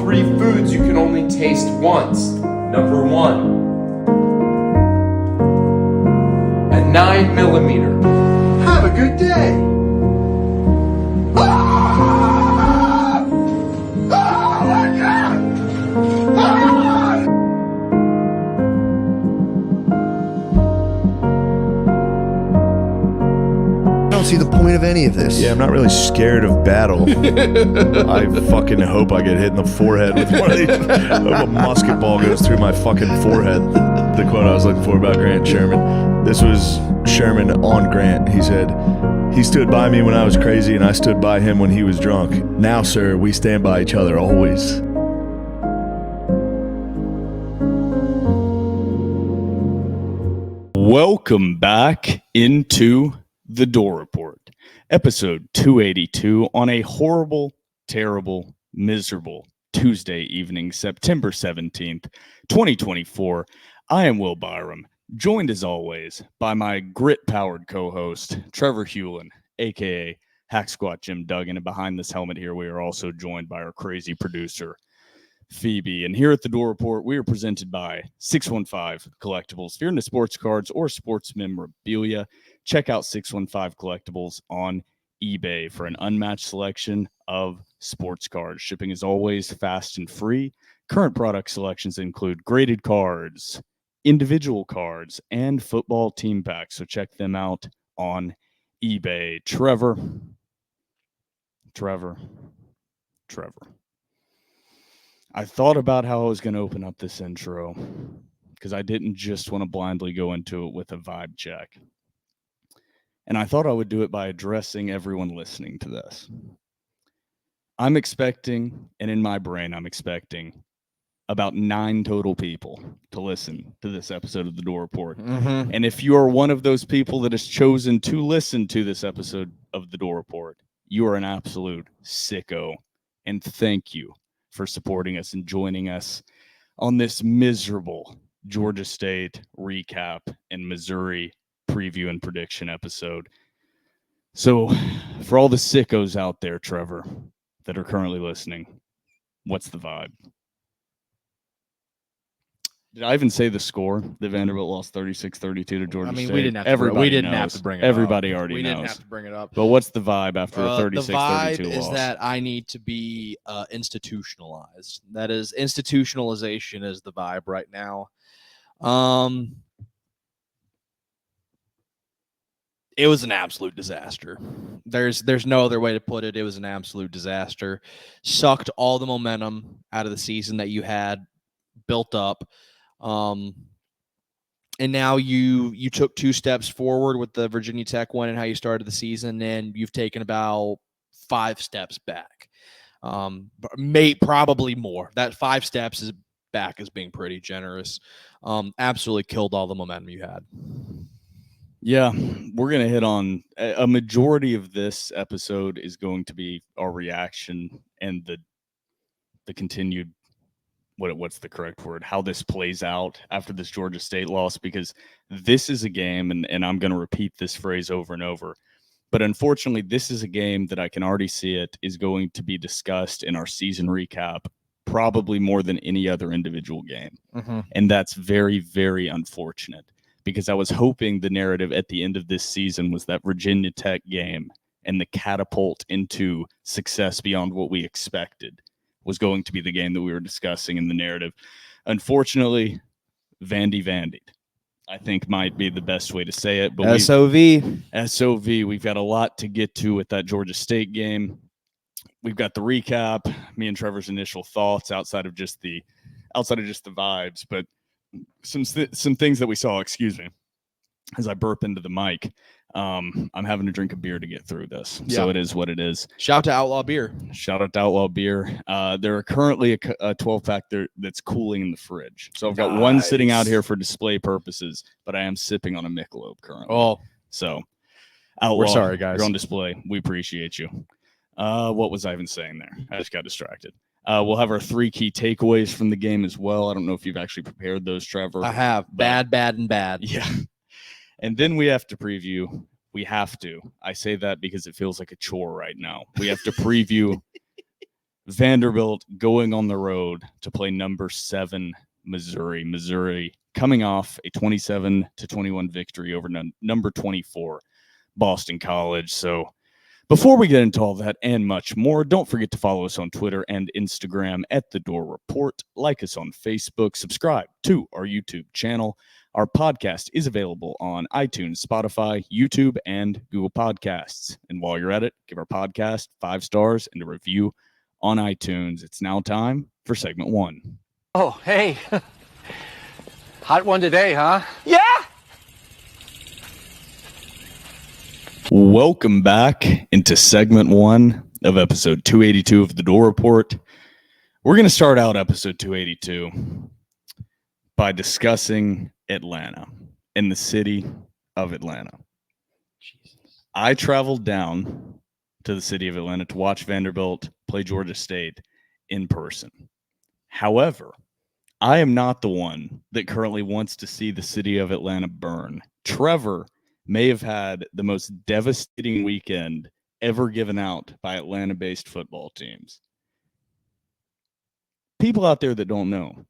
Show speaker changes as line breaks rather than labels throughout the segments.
3 foods you can only taste once. Number 1, a 9mm.
Have a good day. Ah! Oh my God! Ah!
I don't see the point of any of this.
Yeah, I'm not really scared of battle. I fucking hope I get hit in the forehead with one of these. I hope a musket ball goes through my fucking forehead. The quote I was looking for about Grant Sherman. This was Sherman on Grant. He said, "He stood by me when I was crazy, and I stood by him when he was drunk. Now, sir, we stand by each other always."
Welcome back into The Door Report, episode 282 on a horrible, terrible, miserable Tuesday evening, September 17th, 2024. I am Will Byrum, joined as always by my grit-powered co-host, Trevor Hulan, a.k.a. Hack Squat Jim Duggan. And behind this helmet here, we are also joined by our crazy producer, Phoebe. And here at The Door Report, we are presented by 615 Collectibles. If you're into sports cards or sports memorabilia, check out 615 Collectibles on eBay for an unmatched selection of sports cards. Shipping is always fast and free. Current product selections include graded cards, individual cards, and football team packs. So check them out on eBay. Trevor. I thought about how I was going to open up this intro because I didn't just want to blindly go into it with a vibe check. And I thought I would do it by addressing everyone listening to this. I'm expecting, and in my brain, I'm expecting about 9 total people to listen to this episode of The Door Report. Mm-hmm. And if you are one of those people that has chosen to listen to this episode of The Door Report, you are an absolute sicko. And thank you for supporting us and joining us on this miserable Georgia State recap and Missouri preview and prediction episode. So for all the sickos out there, Trevor, that are currently listening, what's the vibe? Did I even say the score? That Vanderbilt lost 36-32 to Georgia State.
We didn't have to bring it up.
Everybody already knows.
We didn't have to bring it up.
But what's the vibe after a 36-32 loss?
The vibe is that I need to be institutionalized. That is, institutionalization is the vibe right now. It was an absolute disaster. There's no other way to put it. It was an absolute disaster. Sucked all the momentum out of the season that you had built up. And now you took 2 steps forward with the Virginia Tech one and how you started the season, and you've taken about 5 steps back. Probably more. That 5 steps is back is being pretty generous. Absolutely killed all the momentum you had.
Yeah, we're going to hit on a majority of this episode is going to be our reaction and the continued, what's the correct word, how this plays out after this Georgia State loss, because this is a game, and I'm going to repeat this phrase over and over, but unfortunately, this is a game that I can already see it is going to be discussed in our season recap probably more than any other individual game. Mm-hmm. And that's very, very unfortunate, because I was hoping the narrative at the end of this season was that Virginia Tech game and the catapult into success beyond what we expected was going to be the game that we were discussing in the narrative. Unfortunately, Vandy'd, I think might be the best way to say it. But SOV, we've got a lot to get to with that Georgia State game. We've got the recap, me and Trevor's initial thoughts outside of just the vibes, but some things that we saw, excuse me, as I burp into the mic. I'm having to drink a beer to get through this. Yeah. So it is what it is.
Shout out to Outlaw Beer.
There are currently a 12-pack there that's cooling in the fridge. So I've got one sitting out here for display purposes, but I am sipping on a Michelob currently. Oh. So Outlaw,
we're sorry, guys.
You're on display. We appreciate you. What was I even saying there? I just got distracted. We'll have our 3 key takeaways from the game as well. I don't know if you've actually prepared those, Trevor.
I have. Bad, and bad.
Yeah. And then we have to preview. We have to. I say that because it feels like a chore right now. We have to preview Vanderbilt going on the road to play number 7 Missouri. Missouri coming off a 27-21 victory over number 24 Boston College. So before we get into all that and much more, don't forget to follow us on Twitter and Instagram at The Door Report. Like us on Facebook. Subscribe to our YouTube channel. Our podcast is available on iTunes, Spotify, YouTube, and Google Podcasts. And while you're at it, give our podcast 5 stars and a review on iTunes. It's now time for segment 1.
Oh, hey. Hot one today, huh?
Yeah?
Welcome back into segment 1 of episode 282 of The Door Report. We're going to start out episode 282 by discussing Atlanta and the city of Atlanta. Jesus. I traveled down to the city of Atlanta to watch Vanderbilt play Georgia State in person. However, I am not the one that currently wants to see the city of Atlanta burn. Trevor may have had the most devastating weekend ever given out by Atlanta-based football teams. People out there that don't know,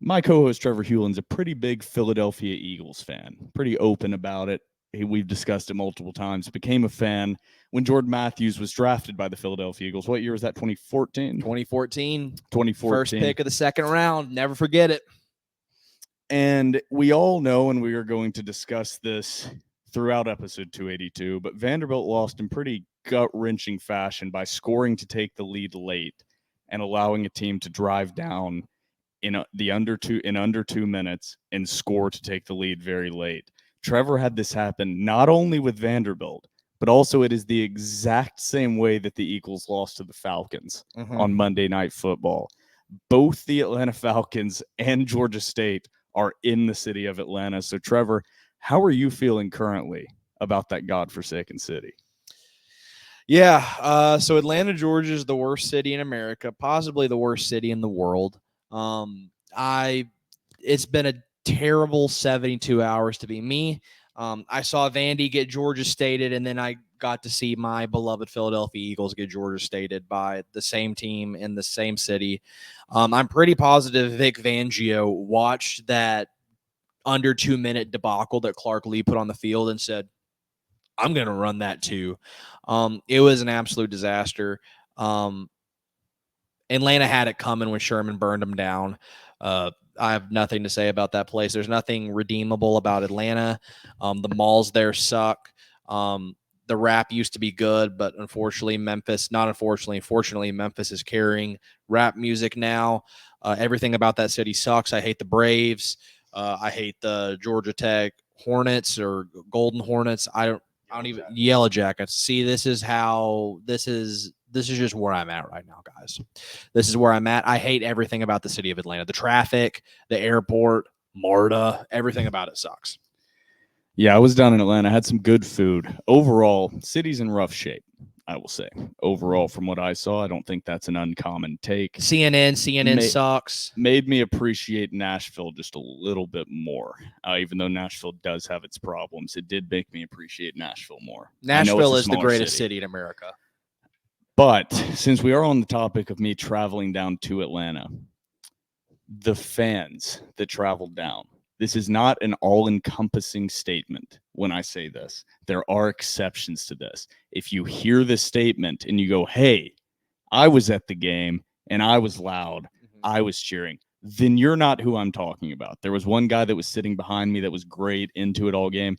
my co-host Trevor Hulan is a pretty big Philadelphia Eagles fan, pretty open about it. We've discussed it multiple times. Became a fan when Jordan Matthews was drafted by the Philadelphia Eagles. What year was that, 2014?
2014.
2014.
First pick of the second round. Never forget it.
And we all know, and we are going to discuss this throughout episode 282, but Vanderbilt lost in pretty gut-wrenching fashion by scoring to take the lead late and allowing a team to drive down in under 2 minutes and score to take the lead very late. Trevor had this happen not only with Vanderbilt, but also it is the exact same way that the Eagles lost to the Falcons on Monday Night Football. Both the Atlanta Falcons and Georgia State are in the city of Atlanta. So, Trevor, how are you feeling currently about that godforsaken city?
Yeah, so Atlanta, Georgia is the worst city in America, possibly the worst city in the world. It's been a terrible 72 hours to be me. I saw Vandy get Georgia Stated, and then I got to see my beloved Philadelphia Eagles get Georgia Stated by the same team in the same city. I'm pretty positive Vic Fangio watched that under 2 minute debacle that Clark Lee put on the field and said, I'm going to run that too. It was an absolute disaster. Atlanta had it coming when Sherman burned them down. I have nothing to say about that place. There's nothing redeemable about Atlanta. The malls there suck. The rap used to be good, but unfortunately, fortunately, Memphis is carrying rap music now. Everything about that city sucks. I hate the Braves. I hate the Georgia Tech Hornets or Golden Hornets. I don't even Yellow Jackets. See, this is just where I'm at right now, guys. This is where I'm at. I hate everything about the city of Atlanta. The traffic, the airport, MARTA, everything about it sucks.
Yeah, I was down in Atlanta. I had some good food. Overall, city's in rough shape, I will say. Overall, from what I saw, I don't think that's an uncommon take.
CNN sucks.
Made me appreciate Nashville just a little bit more. Even though Nashville does have its problems, it did make me appreciate Nashville more.
Nashville is the greatest city in America.
But since we are on the topic of me traveling down to Atlanta, the fans that traveled down, this is not an all-encompassing statement when I say this. There are exceptions to this. If you hear this statement and you go, hey, I was at the game and I was loud, I was cheering, then you're not who I'm talking about. There was one guy that was sitting behind me that was great, into it all game.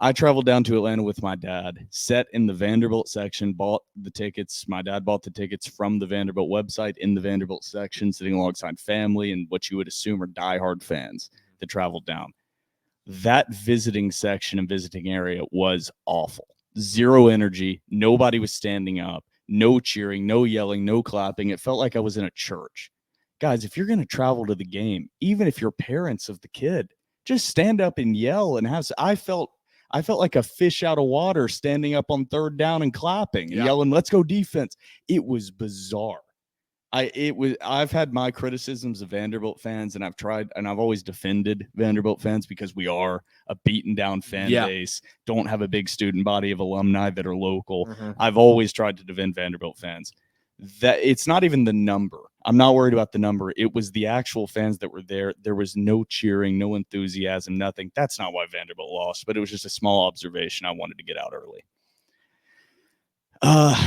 I traveled down to Atlanta with my dad, sat in the Vanderbilt section, bought the tickets. My dad bought the tickets from the Vanderbilt website in the Vanderbilt section, sitting alongside family and what you would assume are diehard fans that traveled down. That visiting section and visiting area was awful. Zero energy. Nobody was standing up. No cheering, no yelling, no clapping. It felt like I was in a church. Guys, if you're going to travel to the game, even if you're parents of the kid, just stand up and yell and have. I felt like a fish out of water standing up on third down and clapping and yelling, let's go defense. It was bizarre. I've had my criticisms of Vanderbilt fans, and I've always defended Vanderbilt fans because we are a beaten down fan base, don't have a big student body of alumni that are local. I've always tried to defend Vanderbilt fans. that it's not even the number. I'm not worried about the number. It was the actual fans that were there. There was no cheering, no enthusiasm, nothing. That's not why Vanderbilt lost, but it was just a small observation I wanted to get out early.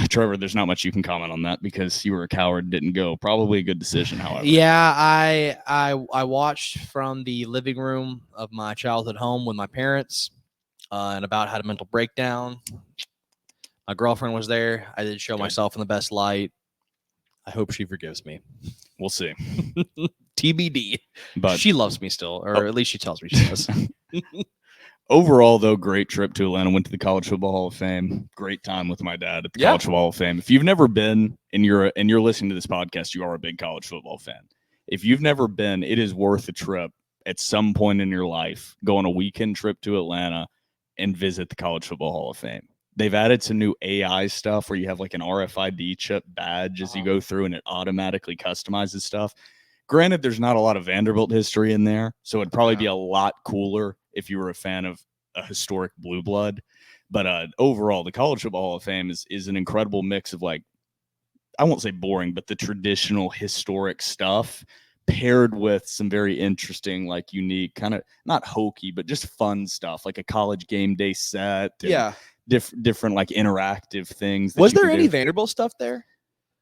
Trevor, there's not much you can comment on that because you were a coward, didn't go. Probably a good decision, however.
Yeah, I watched from the living room of my childhood home with my parents, and about had a mental breakdown. My girlfriend was there. I did show myself in the best light. I hope she forgives me.
We'll see.
TBD.
But
she loves me still, or at least she tells me she does.
Overall, though, great trip to Atlanta. Went to the College Football Hall of Fame. Great time with my dad at the College Football Hall of Fame. If you've never been and you're listening to this podcast, you are a big college football fan. If you've never been, it is worth a trip at some point in your life. Go on a weekend trip to Atlanta and visit the College Football Hall of Fame. They've added some new AI stuff where you have like an RFID chip badge as you go through and it automatically customizes stuff. Granted, there's not a lot of Vanderbilt history in there, so it'd probably be a lot cooler if you were a fan of a historic blue blood. But overall, the College Football Hall of Fame is an incredible mix of, like, I won't say boring, but the traditional historic stuff paired with some very interesting, like unique, kind of not hokey, but just fun stuff, like a college game day set.
Yeah.
Different like interactive things.
Was there any Vanderbilt stuff there?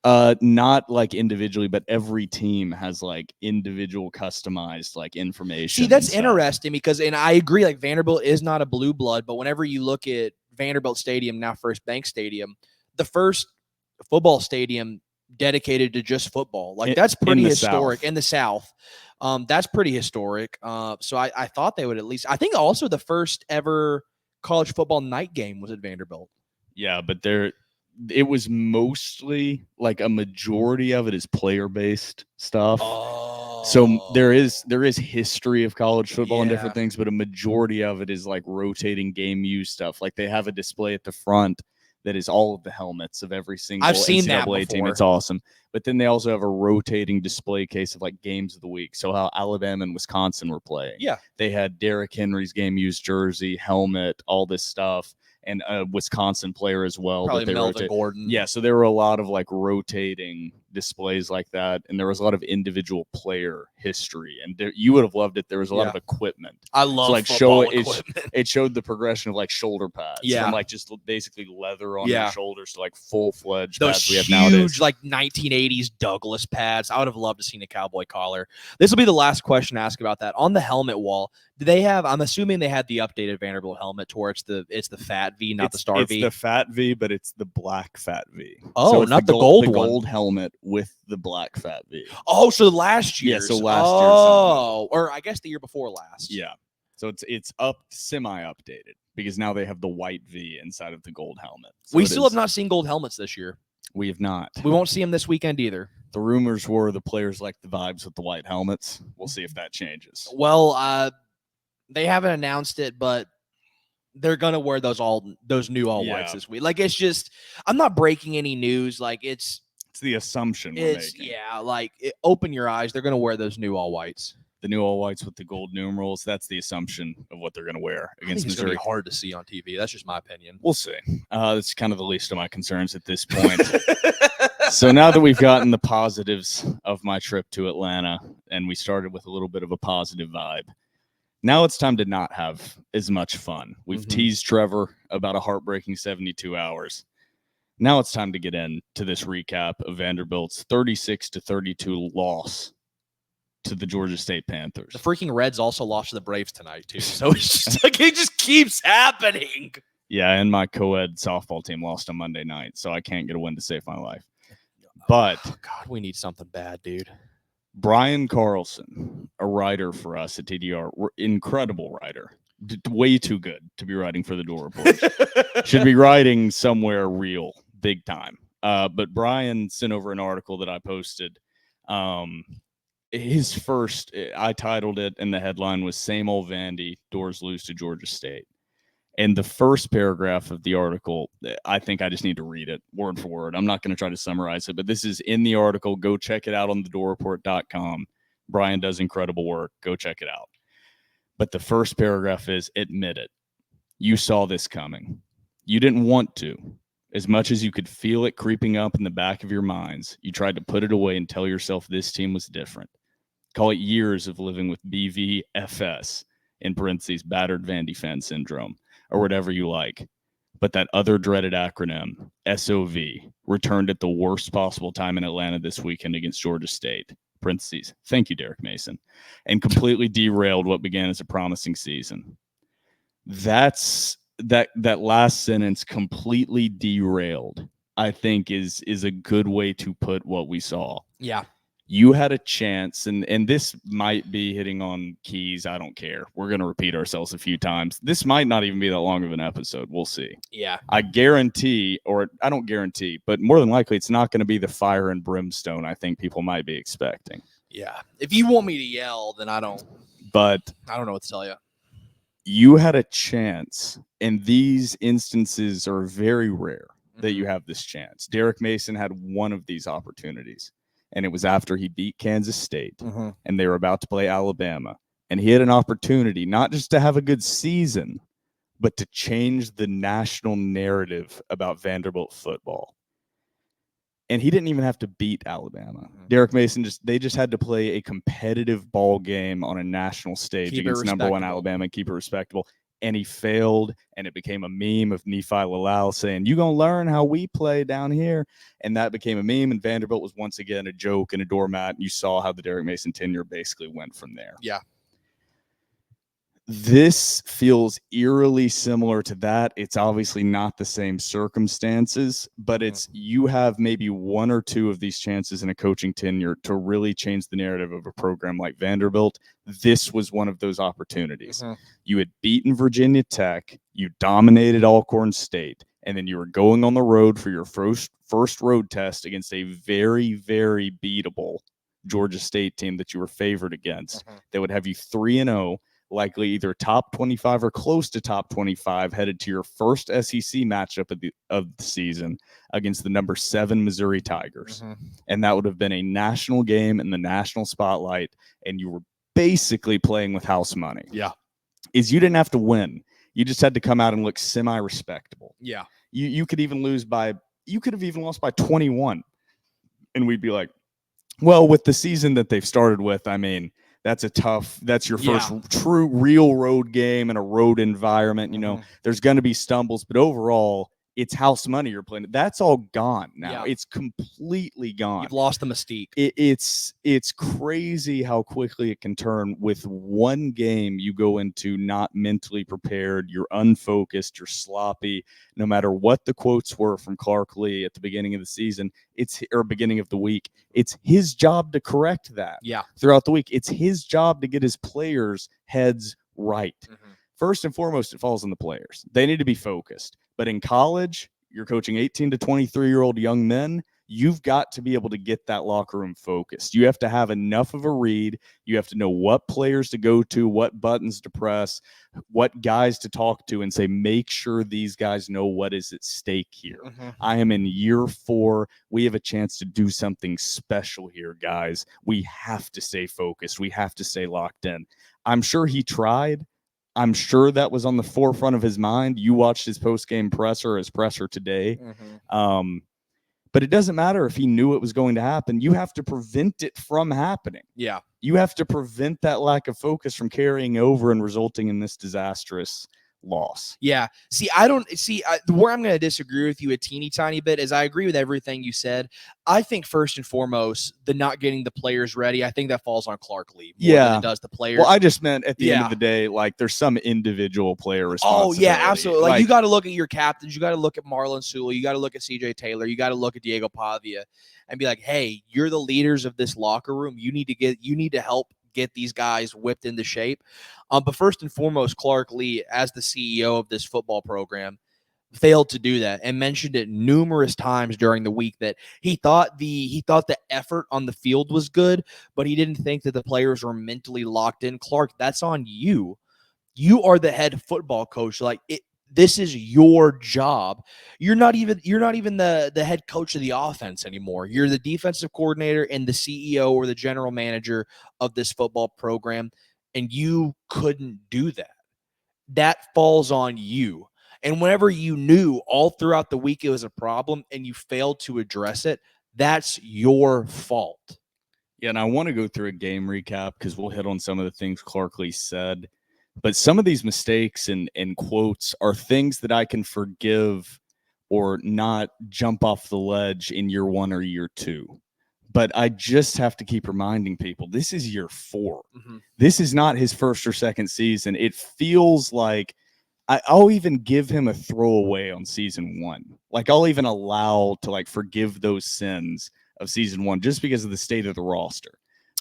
Not like individually, but every team has like individual customized like information.
See, that's interesting because, and I agree, like Vanderbilt is not a blue blood, but whenever you look at Vanderbilt Stadium, now First Bank Stadium, the first football stadium dedicated to just football, like that's pretty historic in the South. That's pretty historic. So I thought they would at least, I think also the first ever college football night game was at Vanderbilt.
Yeah, but it was mostly like a majority of it is player based stuff.
Oh.
So there is history of college football and different things, but a majority of it is like rotating game use stuff. Like they have a display at the front that is all of the helmets of every single
I've seen
NCAA team. It's awesome. But then they also have a rotating display case of like games of the week. So how Alabama and Wisconsin were playing.
Yeah.
They had Derrick Henry's game used jersey, helmet, all this stuff. And a Wisconsin player as well.
Probably Melvin Gordon.
Yeah, so there were a lot of like rotating displays like that, and there was a lot of individual player history, and you would have loved it. There was a lot of equipment.
I love
like
football equipment.
It showed the progression of like shoulder pads, from like just basically leather on your shoulders to like full-fledged pads we have nowadays.
Huge like 1980s Douglas pads. I would have loved to see a cowboy collar. This will be the last question to ask about that. On the helmet wall, do they have? I'm assuming they had the updated Vanderbilt helmet to where it's the fat V, not the star V.
It's the fat V, but it's the black fat V.
Oh, so not the gold one.
Gold helmet with the black fat V.
Oh, so last year.
Yeah, so last year.
Oh, or I guess the year before last.
Yeah. So it's up semi-updated because now they have the white V inside of the gold helmet. So
we still have not seen gold helmets this year.
We have not.
We won't see them this weekend either.
The rumors were the players like the vibes with the white helmets. We'll see if that changes.
Well, they haven't announced it, but they're gonna wear those new all whites this week. Like it's just, I'm not breaking any news. Like it's
the assumption we're making.
Yeah, like open your eyes. They're gonna wear those new all whites.
The new all whites with the gold numerals. That's the assumption of what they're gonna wear against
It's
Missouri.
gonna be hard to see on TV. That's just my opinion.
We'll see. That's kind of the least of my concerns at this point. So now that we've gotten the positives of my trip to Atlanta, and we started with a little bit of a positive vibe, now it's time to not have as much fun. We've teased Trevor about a heartbreaking 72 hours. Now it's time to get into this recap of Vanderbilt's 36-32 loss to the Georgia State Panthers.
The freaking Reds also lost to the Braves tonight, too. So it's just like it just keeps happening.
Yeah, and my co-ed softball team lost on Monday night, so I can't get a win to save my life. But
God, we need something bad, dude.
Brian Carlson, a writer for us at TDR, incredible writer, way too good to be writing for the Door Report. Should be writing somewhere real, big time. But Brian sent over an article that I posted. His first, I titled it, and the headline was "Same Old Vandy, Doors Lose to Georgia State." And the first paragraph of the article, I think I just need to read it word for word. I'm not going to try to summarize it, but this is in the article. Go check it out on thedoorreport.com. Brian does incredible work. Go check it out. But the first paragraph is, admit it. You saw this coming. You didn't want to. As much as you could feel it creeping up in the back of your minds, you tried to put it away and tell yourself this team was different. Call it years of living with BVFS, in parentheses, battered Van de Fan syndrome, or whatever you like. But that other dreaded acronym, SOV, returned at the worst possible time in Atlanta this weekend against Georgia State, parentheses, thank you, Derek Mason, and completely derailed what began as a promising season. That last sentence, completely derailed, I think is a good way to put what we saw.
Yeah.
You had a chance, and this might be hitting on keys. I don't care. We're going to repeat ourselves a few times. This might not even be that long of an episode. We'll see.
Yeah.
I guarantee, or I don't guarantee, but more than likely, it's not going to be the fire and brimstone I think people might be expecting.
Yeah. If you want me to yell, then I don't
But
know what to tell you.
you had a chance, and these instances are very rare that you have this chance. Derek Mason had one of these opportunities, and it was after he beat Kansas State, and they were about to play Alabama. And he had an opportunity not just to have a good season, but to change the national narrative about Vanderbilt football. And he didn't even have to beat Alabama. Derek Mason they just had to play a competitive ball game on a national stage against number one Alabama and keep it respectable. And he failed, and it became a meme of Nephi Lalal saying, "You gonna learn how we play down here." And that became a meme, and Vanderbilt was once again a joke and a doormat. And you saw how the Derek Mason tenure basically went from there.
Yeah.
This feels eerily similar to that. It's obviously not the same circumstances, but it's you have maybe one or two of these chances in a coaching tenure to really change the narrative of a program like Vanderbilt. This was one of those opportunities. You had beaten Virginia Tech, you dominated Alcorn State, and then you were going on the road for your first road test against a very, very beatable Georgia State team that you were favored against. That would have you 3-0. Likely either top 25 or close to top 25 headed to your first SEC matchup of the season against the number 7 Missouri Tigers. And that would have been a national game in the national spotlight, and you were basically playing with house money.
Yeah.
You didn't have to win. You just had to come out and look semi-respectable.
Yeah.
You could even you could have even lost by 21. And we'd be like, well, with the season that they've started with, I mean, that's your first true real road game in a road environment. You know, there's going to be stumbles, but overall it's house money you're playing. That's all gone now.
Yeah.
It's completely gone.
You've lost the mystique.
It's crazy how quickly it can turn. With one game you go into not mentally prepared, you're unfocused, you're sloppy. No matter what the quotes were from Clark Lee at the beginning of the season, or beginning of the week, it's his job to correct that.
Yeah.
Throughout the week, it's his job to get his players' heads right. First and foremost, it falls on the players. They need to be focused. But in college, you're coaching 18 to 23-year-old young men. You've got to be able to get that locker room focused. You have to have enough of a read. You have to know what players to go to, what buttons to press, what guys to talk to, and say, make sure these guys know what is at stake here. I am in year 4. We have a chance to do something special here, guys. We have to stay focused. We have to stay locked in. I'm sure he tried. I'm sure that was on the forefront of his mind. You watched his post-game presser, his presser today. But it doesn't matter if he knew it was going to happen. You have to prevent it from happening.
Yeah.
You have to prevent that lack of focus from carrying over and resulting in this disastrous loss.
Yeah. See, I don't see where I'm going to disagree with you a teeny tiny bit is I agree with everything you said. I think first and foremost, the not getting the players ready, I think that falls on Clark Lee more than it does the players.
Well, I just meant at the end of the day, like there's some individual player responsibility.
Oh, yeah, absolutely. Like you got to look at your captains. You got to look at Marlon Sewell. You got to look at CJ Taylor. You got to look at Diego Pavia and be like, hey, you're the leaders of this locker room. You need to help get these guys whipped into shape. But first and foremost, Clark Lee, as the CEO of this football program, failed to do that and mentioned it numerous times during the week that he thought the effort on the field was good, but he didn't think that the players were mentally locked in. Clark, that's on you. You are the head football coach. Like this is your job. You're not even the head coach of the offense anymore. You're the defensive coordinator and the CEO or the general manager of this football program, and you couldn't do that. That falls on you. And whenever you knew all throughout the week it was a problem and you failed to address it, that's your fault.
Yeah, and I want to go through a game recap because we'll hit on some of the things Clark Lee said. But some of these mistakes and quotes are things that I can forgive or not jump off the ledge in year 1 or year 2. But I just have to keep reminding people, this is year 4.
Mm-hmm.
This is not his first or second season. It feels like I'll even give him a throwaway on season 1. Like I'll even allow to like forgive those sins of season 1 just because of the state of the roster.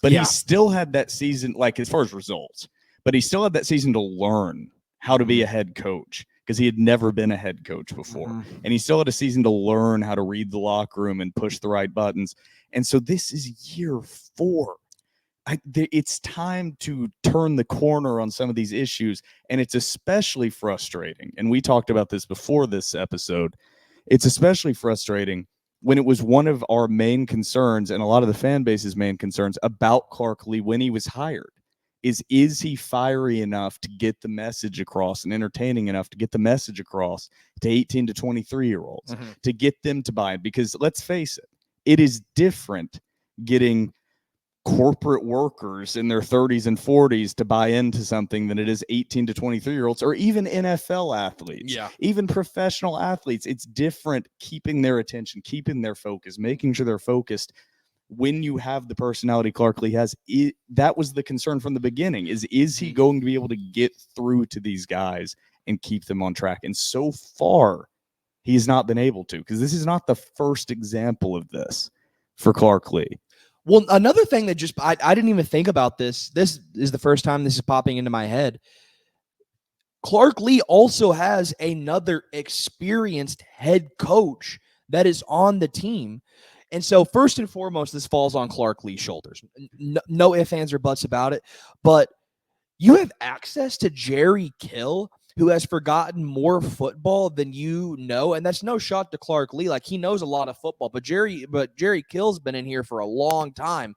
But he still had that season, like as far as results, but he still had that season to learn how to be a head coach because he had never been a head coach before. And he still had a season to learn how to read the locker room and push the right buttons. And so this is year 4. It's time to turn the corner on some of these issues. And it's especially frustrating. And we talked about this before this episode. It's especially frustrating when it was one of our main concerns and a lot of the fan base's main concerns about Clark Lee when he was hired. Is he fiery enough to get the message across and entertaining enough to get the message across to 18 to 23-year-olds to get them to buy it? Because let's face it, it is different getting corporate workers in their 30s and 40s to buy into something than it is 18 to 23-year-olds or even NFL athletes, even professional athletes. It's different keeping their attention, keeping their focus, making sure they're focused. When you have the personality Clark Lee has, that was the concern from the beginning, is he going to be able to get through to these guys and keep them on track? And so far, he's not been able to, because this is not the first example of this for Clark Lee.
Well, another thing that just I didn't even think about this. This is the first time this is popping into my head. Clark Lee also has another experienced head coach that is on the team. And so first and foremost, this falls on Clark Lee's shoulders. No ifs, ands, or buts about it. But you have access to Jerry Kill, who has forgotten more football than you know. And that's no shot to Clark Lee. Like, he knows a lot of football. But Jerry Kill's been in here for a long time.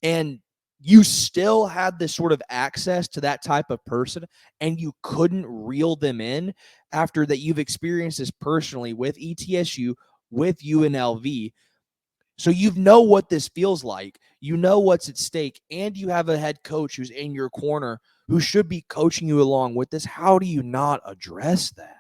And you still had this sort of access to that type of person, and you couldn't reel them in after that you've experienced this personally with ETSU, with UNLV. So you know what this feels like. You know what's at stake, and you have a head coach who's in your corner who should be coaching you along with this. How do you not address that?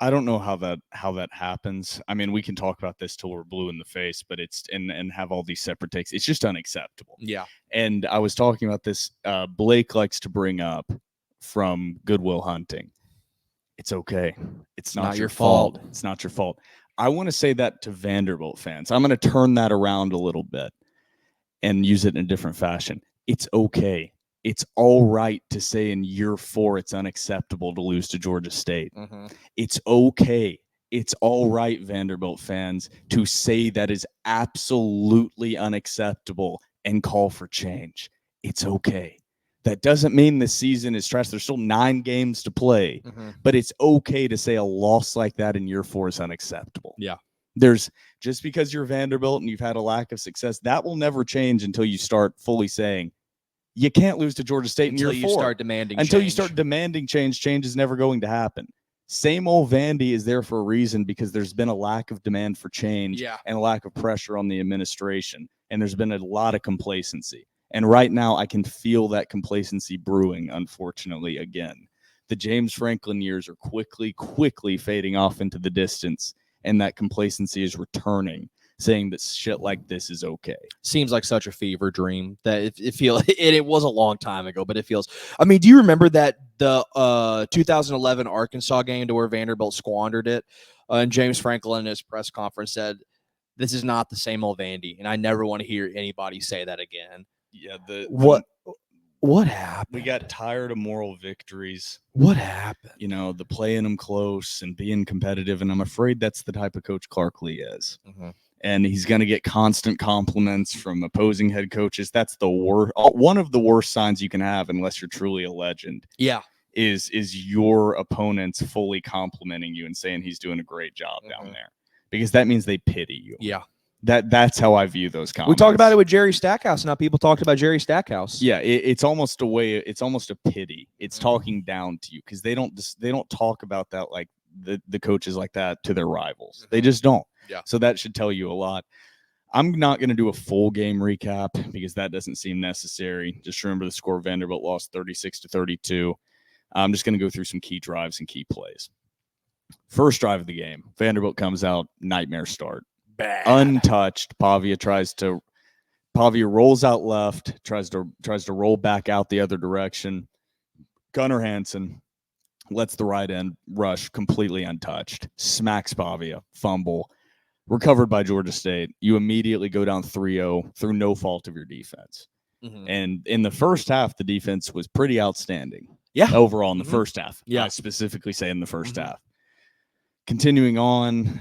I don't know how that happens. I mean, we can talk about this till we're blue in the face, but it's and have all these separate takes. It's just unacceptable.
Yeah.
And I was talking about this. Blake likes to bring up from Good Will Hunting. It's okay. It's not your fault. It's not your fault. I want to say that to Vanderbilt fans. I'm going to turn that around a little bit and use it in a different fashion. It's okay. It's all right to say in year 4 it's unacceptable to lose to Georgia State. It's okay. It's all right, Vanderbilt fans, to say that is absolutely unacceptable and call for change. It's okay. That doesn't mean the season is trash. There's still 9 games to play, but it's okay to say a loss like that in year 4 is unacceptable.
Yeah.
There's just because you're Vanderbilt and you've had a lack of success, that will never change until you start fully saying you can't lose to Georgia State in year 4.
Until you start demanding
Until
change.
you start demanding change, change is never going to happen. Same old Vandy is there for a reason, because there's been a lack of demand for change and a lack of pressure on the administration. And there's been a lot of complacency. And right now I can feel that complacency brewing, unfortunately, again. The James Franklin years are quickly fading off into the distance, and that complacency is returning, saying that shit like this is okay.
Seems like such a fever dream that it was a long time ago, but it feels. I mean, do you remember that the 2011 Arkansas game to where Vanderbilt squandered it? And James Franklin in his press conference said, "This is not the same old Vandy, and I never want to hear anybody say that again."
Yeah.
What happened?
We got tired of moral victories.
What happened?
You know, the playing them close and being competitive. And I'm afraid that's the type of coach Clark Lee is. And he's going to get constant compliments from opposing head coaches. That's the worst. One of the worst signs you can have, unless you're truly a legend.
Yeah.
Is your opponents fully complimenting you and saying he's doing a great job down there, because that means they pity you.
Yeah.
That's how I view those comments.
We talked about it with Jerry Stackhouse, and how people talked about Jerry Stackhouse.
Yeah, it's almost a way. It's almost a pity. It's talking down to you because they don't talk about that like the coaches like that to their rivals. They just don't.
Yeah.
So that should tell you a lot. I'm not going to do a full game recap because that doesn't seem necessary. Just remember the score. Vanderbilt lost 36-32. I'm just going to go through some key drives and key plays. First drive of the game, Vanderbilt comes out, nightmare start.
Bad.
Untouched. Pavia rolls out left, tries to roll back out the other direction. Gunnar Hansen lets the right end rush completely untouched. Smacks Pavia, fumble. Recovered by Georgia State. You immediately go down 3-0 through no fault of your defense. And in the first half, the defense was pretty outstanding.
Yeah.
Overall in the first half.
Yeah.
I specifically say in the first half. Continuing on,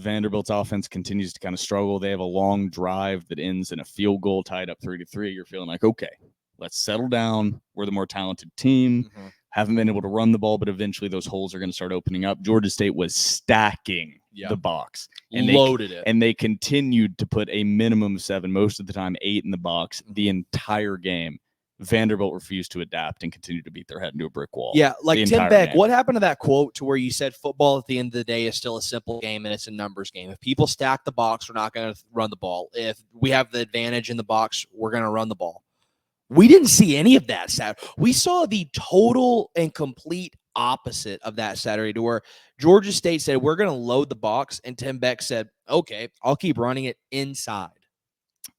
Vanderbilt's offense continues to kind of struggle. They have a long drive that ends in a field goal tied up 3-3. You're feeling like, okay, let's settle down. We're the more talented team. Haven't been able to run the ball, but eventually those holes are going to start opening up. Georgia State was stacking the box. And
loaded it.
And they continued to put a minimum of 7, most of the time 8 in the box the entire game. Vanderbilt refused to adapt and continued to beat their head into a brick wall.
Yeah, like
the
Tim
entire
Beck,
game.
what happened to that quote to where you said football at the end of the day is still a simple game and it's a numbers game? If people stack the box, we're not going to run the ball. If we have the advantage in the box, we're going to run the ball. We didn't see any of that Saturday. We saw the total and complete opposite of that Saturday, to where Georgia State said, we're going to load the box, and Tim Beck said, okay, I'll keep running it inside.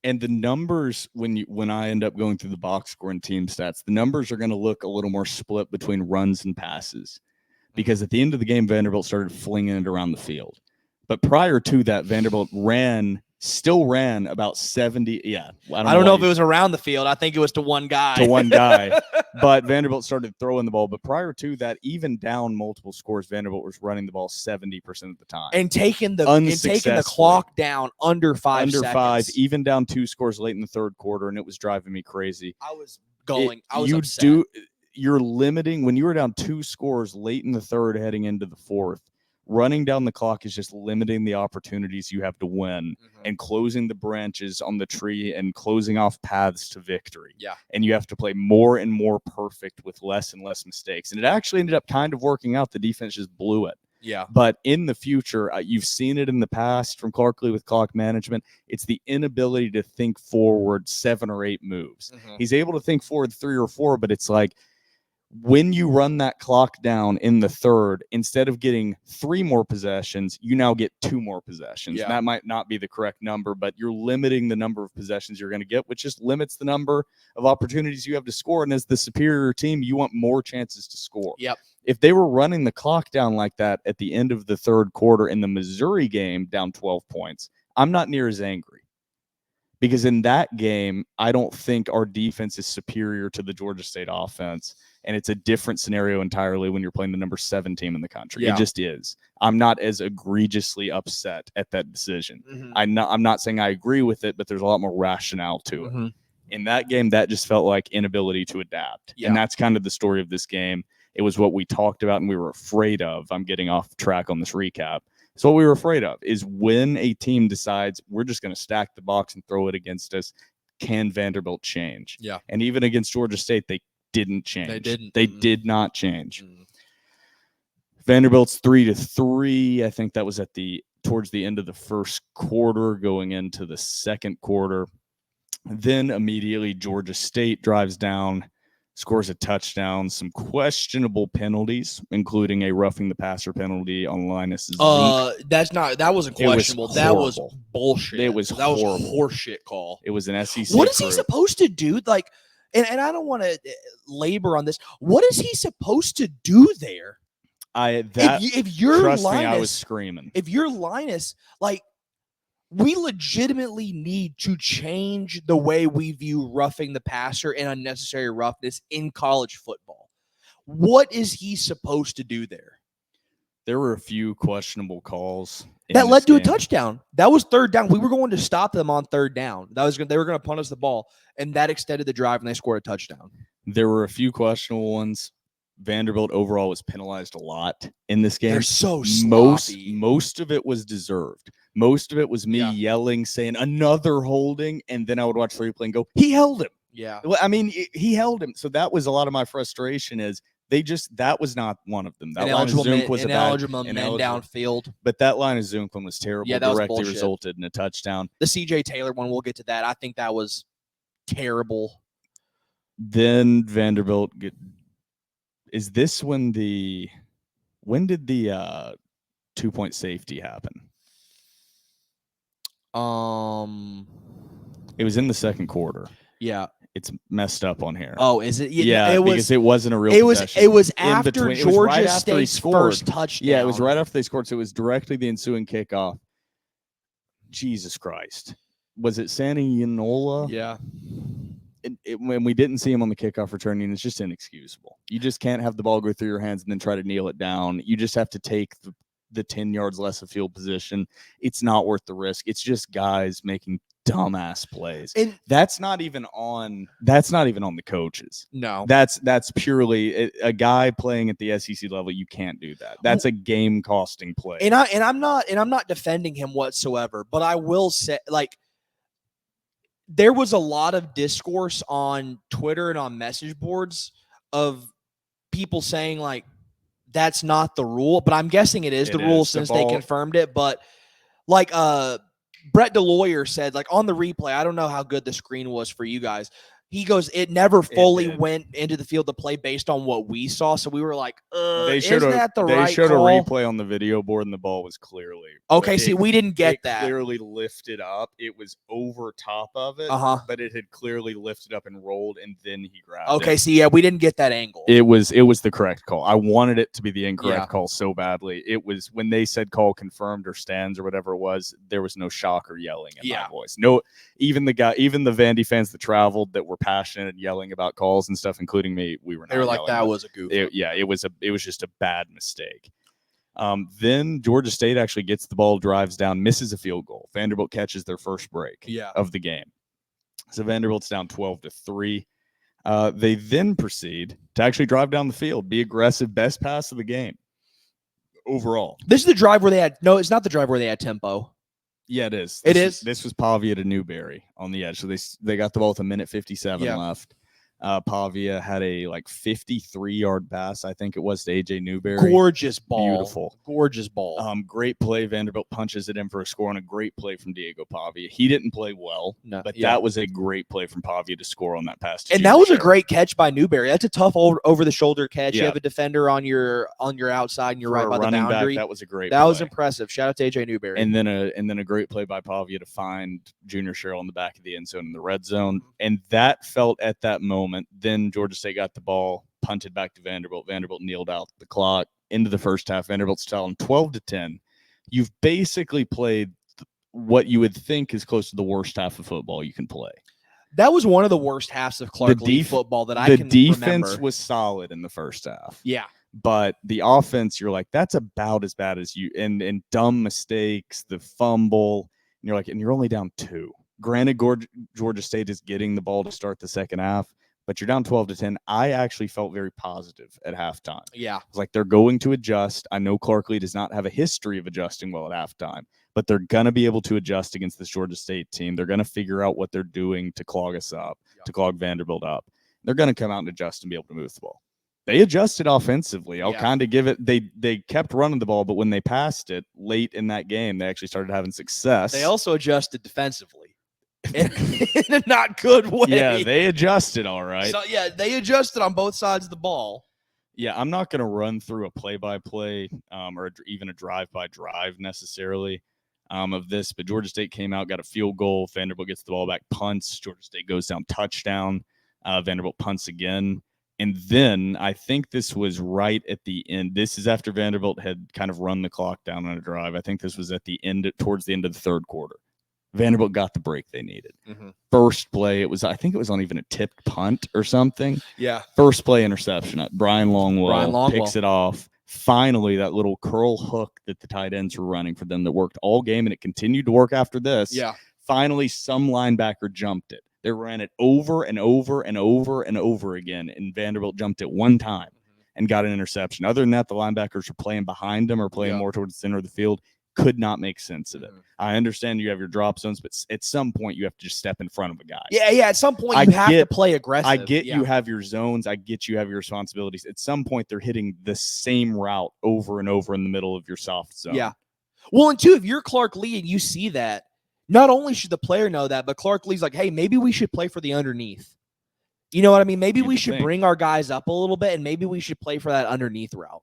And the numbers, when I end up going through the box score and team stats, the numbers are going to look a little more split between runs and passes. Because at the end of the game, Vanderbilt started flinging it around the field. But prior to that, Vanderbilt still ran about 70. Yeah.
I don't know if it was around the field. I think it was to one guy.
But Vanderbilt started throwing the ball. But prior to that, even down multiple scores, Vanderbilt was running the ball 70% of the time.
And taking the clock down under 5 seconds.
Under 5, even down 2 scores late in the third quarter, and it was driving me crazy.
I was upset.
You're limiting, when you were down 2 scores late in the third heading into the fourth, running down the clock is just limiting the opportunities you have to win and closing the branches on the tree and closing off paths to victory.
Yeah.
And you have to play more and more perfect with less and less mistakes. And it actually ended up kind of working out. The defense just blew it.
Yeah.
But in the future, you've seen it in the past from Clark Lee with clock management. It's the inability to think forward 7 or 8 moves. He's able to think forward 3 or 4, but it's like, when you run that clock down in the third, instead of getting 3 more possessions, you now get 2 more possessions.
Yeah.
And that might not be the correct number, but you're limiting the number of possessions you're going to get, which just limits the number of opportunities you have to score. And as the superior team, you want more chances to score.
Yep.
If they were running the clock down like that at the end of the third quarter in the Missouri game, down 12 points, I'm not near as angry. Because in that game, I don't think our defense is superior to the Georgia State offense. And it's a different scenario entirely when you're playing the number 7 team in the country.
Yeah.
It just is. I'm not as egregiously upset at that decision. I'm not saying I agree with it, but there's a lot more rationale to it. In that game, that just felt like inability to adapt.
Yeah.
And that's kind of the story of this game. It was what we talked about and we were afraid of. I'm getting off track on this recap. So what we were afraid of is when a team decides we're just going to stack the box and throw it against us, can Vanderbilt change?
Yeah.
And even against Georgia State, they didn't change. They did not change. Vanderbilt's 3-3. I think that was towards the end of the first quarter, going into the second quarter. Then immediately Georgia State drives down, scores a touchdown, some questionable penalties, including a roughing the passer penalty on Linus Zink.
That wasn't questionable. That was bullshit.
That was
horseshit call.
It was an SEC.
What is he supposed to do? Like, and I don't want to labor on this. What is he supposed to do there? If you're
trust
Linus,
me, I was screaming.
If you're Linus, like, we legitimately need to change the way we view roughing the passer and unnecessary roughness in college football. What is he supposed to do there?
There were a few questionable calls
that led to a touchdown. That was third down. We were going to stop them on third down. They were going to punt us the ball, and that extended the drive, and they scored a touchdown.
There were a few questionable ones. Vanderbilt overall was penalized a lot in this game.
They're so sloppy.
Most of it was deserved. Most of it was me
Yeah.
yelling, saying another holding, and then I would watch the replay and go, he held him.
Yeah.
Well, I mean, he held him. So that was a lot of my frustration. Is that was not one of them. That line of Zunk was a bad
ineligible men
ineligible.
downfield.
But that line of Zunk one was terrible.
Yeah, that was
directly
bullshit.
resulted in a touchdown.
The CJ Taylor one, we'll get to that. I think that was terrible.
Then Vanderbilt is this when did the 2-point safety happen? It was in the second quarter.
Yeah.
It's messed up on here.
Oh, is it?
Yeah,
it was,
because it wasn't a real possession.
It was
In
after
between. It was
Georgia
right after he
State's
scored.
first touchdown.
Yeah, it was right after they scored. So it was directly the ensuing kickoff. Jesus Christ. Was it Sanianola?
Yeah.
When we didn't see him on the kickoff returning, it's just inexcusable. You just can't have the ball go through your hands and then try to kneel it down. You just have to take the 10 yards less of field position. It's not worth the risk. It's just guys making dumbass plays.
And
that's not even on the coaches.
No.
That's purely a guy playing at the SEC level. You can't do that. That's a game costing play.
And I'm not defending him whatsoever, but I will say, like, there was a lot of discourse on Twitter and on message boards of people saying, like, that's not the rule, but I'm guessing it is the rule since they confirmed it. But like Brett DeLawyer said, like, on the replay, I don't know how good the screen was for you guys. He goes, it never fully went into the field to play based on what we saw. So we were like,
they
showed a
replay on the video board, and the ball was clearly
okay. See, we didn't get that.
Clearly lifted up. It was over top of it, but it had clearly lifted up and rolled, and then he grabbed it.
Okay, see, yeah, we didn't get that angle.
It was the correct call. I wanted it to be the incorrect call so badly. It was when they said call confirmed or stands or whatever it was. There was no shock or yelling in my voice. No, even the Vandy fans that traveled that were passionate and yelling about calls and stuff, including me, we were not.
They were like,
yelling.
that was a goof.
It was just a bad mistake. Then Georgia State actually gets the ball, drives down, misses a field goal. Vanderbilt catches their first break of the game. So Vanderbilt's down 12-3. They then proceed to actually drive down the field, be aggressive, best pass of the game overall.
This is the drive where they had it's not the drive where they had tempo.
Yeah, it is. This was Pavia to Newberry on the edge. So they got the ball with 1:57 left. Pavia had a 53-yard pass, I think it was, to AJ Newberry.
Gorgeous ball.
Beautiful.
Gorgeous ball.
Great play. Vanderbilt punches it in for a score on a great play from Diego Pavia. He didn't play well, but that was a great play from Pavia to score on that pass.
And that was a great catch by Newberry. That's a tough over the shoulder catch.
Yeah.
You have a defender on your outside and you're right by the boundary.
That was a great
That
play.
was impressive. Shout out to AJ Newberry.
And then a great play by Pavia to find Junior Sherrill in the back of the end zone in the red zone. And that felt at that moment. Then Georgia State got the ball, punted back to Vanderbilt. Vanderbilt kneeled out the clock into the first half. Vanderbilt's down 12-10. You've basically played what you would think is close to the worst half of football you can play.
That was one of the worst halves of Clark Lee football that I can remember.
The defense was solid in the first half.
Yeah.
But the offense, you're like, that's about as bad as you. And dumb mistakes, the fumble. And you're like, and you're only down 2. Granted, Georgia State is getting the ball to start the second half, but you're down 12-10. I actually felt very positive at halftime.
Yeah.
It's like they're going to adjust. I know Clark Lee does not have a history of adjusting well at halftime, but they're going to be able to adjust against this Georgia State team. They're going to figure out what they're doing to clog us up, to clog Vanderbilt up. They're going to come out and adjust and be able to move the ball. They adjusted offensively. I'll kind of give it. They kept running the ball, but when they passed it late in that game, they actually started having success.
They also adjusted defensively. In a not good way.
Yeah, they adjusted all right.
So, yeah, they adjusted on both sides of the ball.
Yeah, I'm not going to run through a play-by-play or even a drive-by-drive necessarily of this, but Georgia State came out, got a field goal. Vanderbilt gets the ball back, punts. Georgia State goes down, touchdown. Vanderbilt punts again. And then I think this was right at the end. This is after Vanderbilt had kind of run the clock down on a drive. I think this was at the end, towards the end of the third quarter. Vanderbilt got the break they needed. Mm-hmm. First play, I think it was on even a tipped punt or something.
Yeah.
First play interception. Brian Longwell picks it off. Finally, that little curl hook that the tight ends were running for them that worked all game, and it continued to work after this.
Yeah.
Finally, some linebacker jumped it. They ran it over and over and over and over again, and Vanderbilt jumped it one time and got an interception. Other than that, the linebackers were playing behind them or playing more towards the center of the field. Could not make sense of it.
Mhm.
I understand you have your drop zones, but at some point you have to just step in front of a guy.
Yeah. At some point,
I
you have to
get-
play aggressive.
I get
Yeah.
you have your zones. I get you have your responsibilities. At some point, they're hitting the same route over and over in the middle of your soft zone.
Yeah. Well, and two, if you're Clark Lee and you see that, not only should the player know that, but Clark Lee's like, hey, maybe we should play for the underneath. You know what I mean? Maybe
You'd
we should
think.
bring our guys up a little bit, and maybe we should play for that underneath route.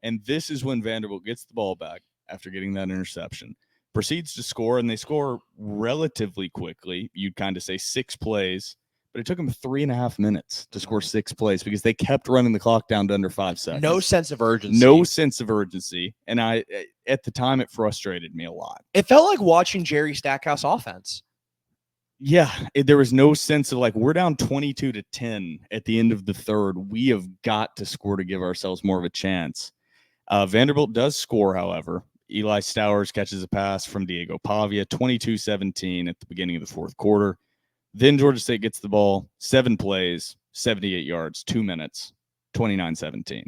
And this is when Vanderbilt gets the ball back after getting that interception, proceeds to score, and they score relatively quickly. You'd kind of say 6 plays, but it took them 3.5 minutes to score 6 plays because they kept running the clock down to under 5 seconds.
No sense of urgency.
No sense of urgency. And at the time, it frustrated me a lot.
It felt like watching Jerry Stackhouse offense.
Yeah, there was no sense of like, we're down 22-10 at the end of the third. We have got to score to give ourselves more of a chance. Vanderbilt does score, however. Eli Stowers catches a pass from Diego Pavia, 22-17 at the beginning of the fourth quarter. Then Georgia State gets the ball, 7 plays, 78 yards, 2 minutes, 29-17.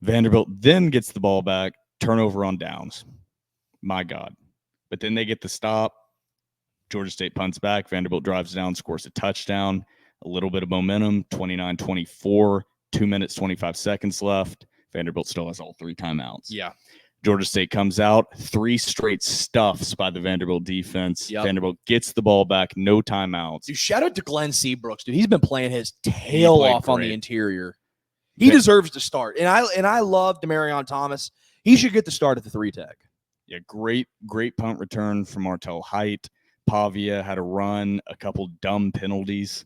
Vanderbilt then gets the ball back, turnover on downs. My God. But then they get the stop. Georgia State punts back. Vanderbilt drives down, scores a touchdown. A little bit of momentum, 29-24, 2 minutes, 25 seconds left. Vanderbilt still has all 3 timeouts.
Yeah.
Georgia State comes out, 3 straight stuffs by the Vanderbilt defense.
Yep.
Vanderbilt gets the ball back, no timeouts.
Dude, shout out to Glenn Seabrooks, dude. He's been playing his tail
played
off on the
great.
interior. He deserves to start. And I love Demarion Thomas. He should get the start at the 3 tech.
Yeah, great punt return from Martell Height. Pavia had a run, a couple dumb penalties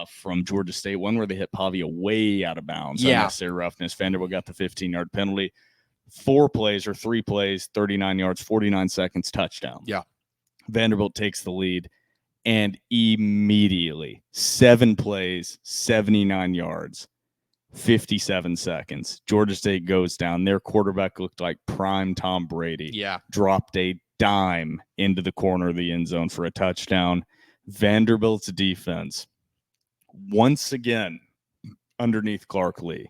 from Georgia State. One where they hit Pavia way out of bounds.
Yeah.
Unnecessary roughness. Vanderbilt got the 15-yard penalty. 3 plays, 39 yards, 49 seconds, touchdown.
Yeah.
Vanderbilt takes the lead, and immediately 7 plays, 79 yards, 57 seconds. Georgia State goes down. Their quarterback looked like prime Tom Brady.
Yeah.
Dropped a dime into the corner of the end zone for a touchdown. Vanderbilt's defense, once again, underneath Clark Lee,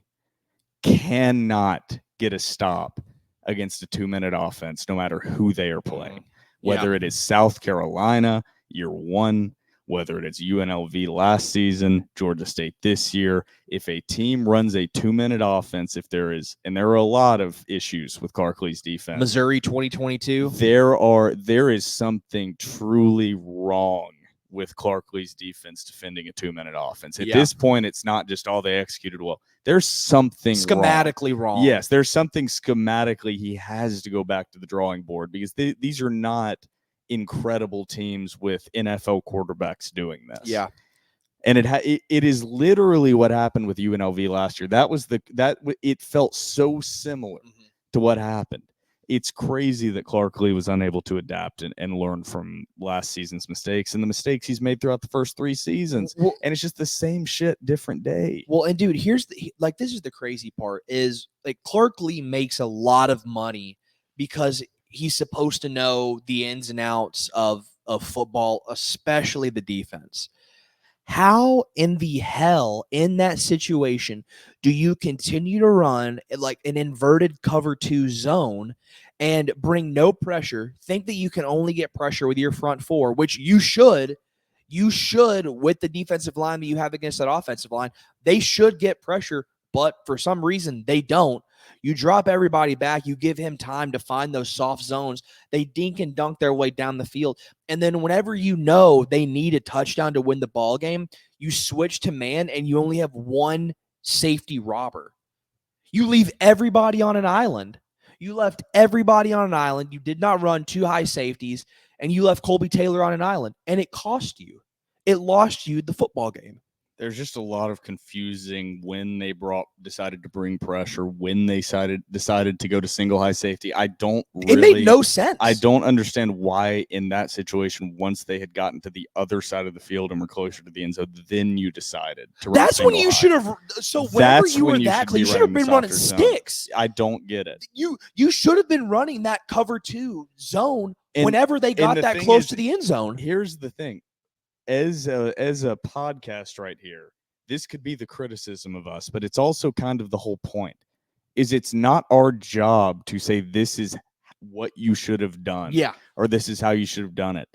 cannot get a stop against a 2-minute offense, no matter who they are playing. Whether it is South Carolina, year 1, whether it is UNLV last season, Georgia State this year. If a team runs a 2-minute offense, there are a lot of issues with Clark Lee's defense.
Missouri 2022.
There is something truly wrong with Clark Lee's defense defending a 2-minute offense. At this point, it's not just all they executed well. There's something
Schematically wrong.
Yes, there's something schematically he has to go back to the drawing board because these are not incredible teams with NFL quarterbacks doing this.
Yeah.
And it is literally what happened with UNLV last year. It felt so similar to what happened. It's crazy that Clark Lee was unable to adapt and learn from last season's mistakes and the mistakes he's made throughout the first 3 seasons.
Well,
and it's just the same shit, different day.
Well, and dude, this is the crazy part is like Clark Lee makes a lot of money because he's supposed to know the ins and outs of football, especially the defense. How in the hell in that situation do you continue to run like an inverted cover 2 zone and bring no pressure, think that you can only get pressure with your front 4, which you should with the defensive line that you have against that offensive line. They should get pressure, but for some reason they don't. You drop everybody back. You give him time to find those soft zones. They dink and dunk their way down the field. And then whenever you know they need a touchdown to win the ball game, you switch to man and you only have 1 safety robber. You leave everybody on an island. You left everybody on an island. You did not run 2 high safeties, and you left Colby Taylor on an island, and it cost you. It lost you the football game.
There's just a lot of confusing when they decided to bring pressure, when they decided to go to single high safety. It
made no sense.
I don't understand why in that situation, once they had gotten to the other side of the field and were closer to the end zone, then you decided to run.
That's when you should have. So whenever you were that close, you should have been running sticks.
I don't get it.
You should have been running that cover 2 zone whenever they got that close to the end zone.
Here's the thing. As a podcast right here, this could be the criticism of us, but it's also kind of the whole point. It's not our job to say this is what you should have done.
Yeah.
Or this is how you should have done it.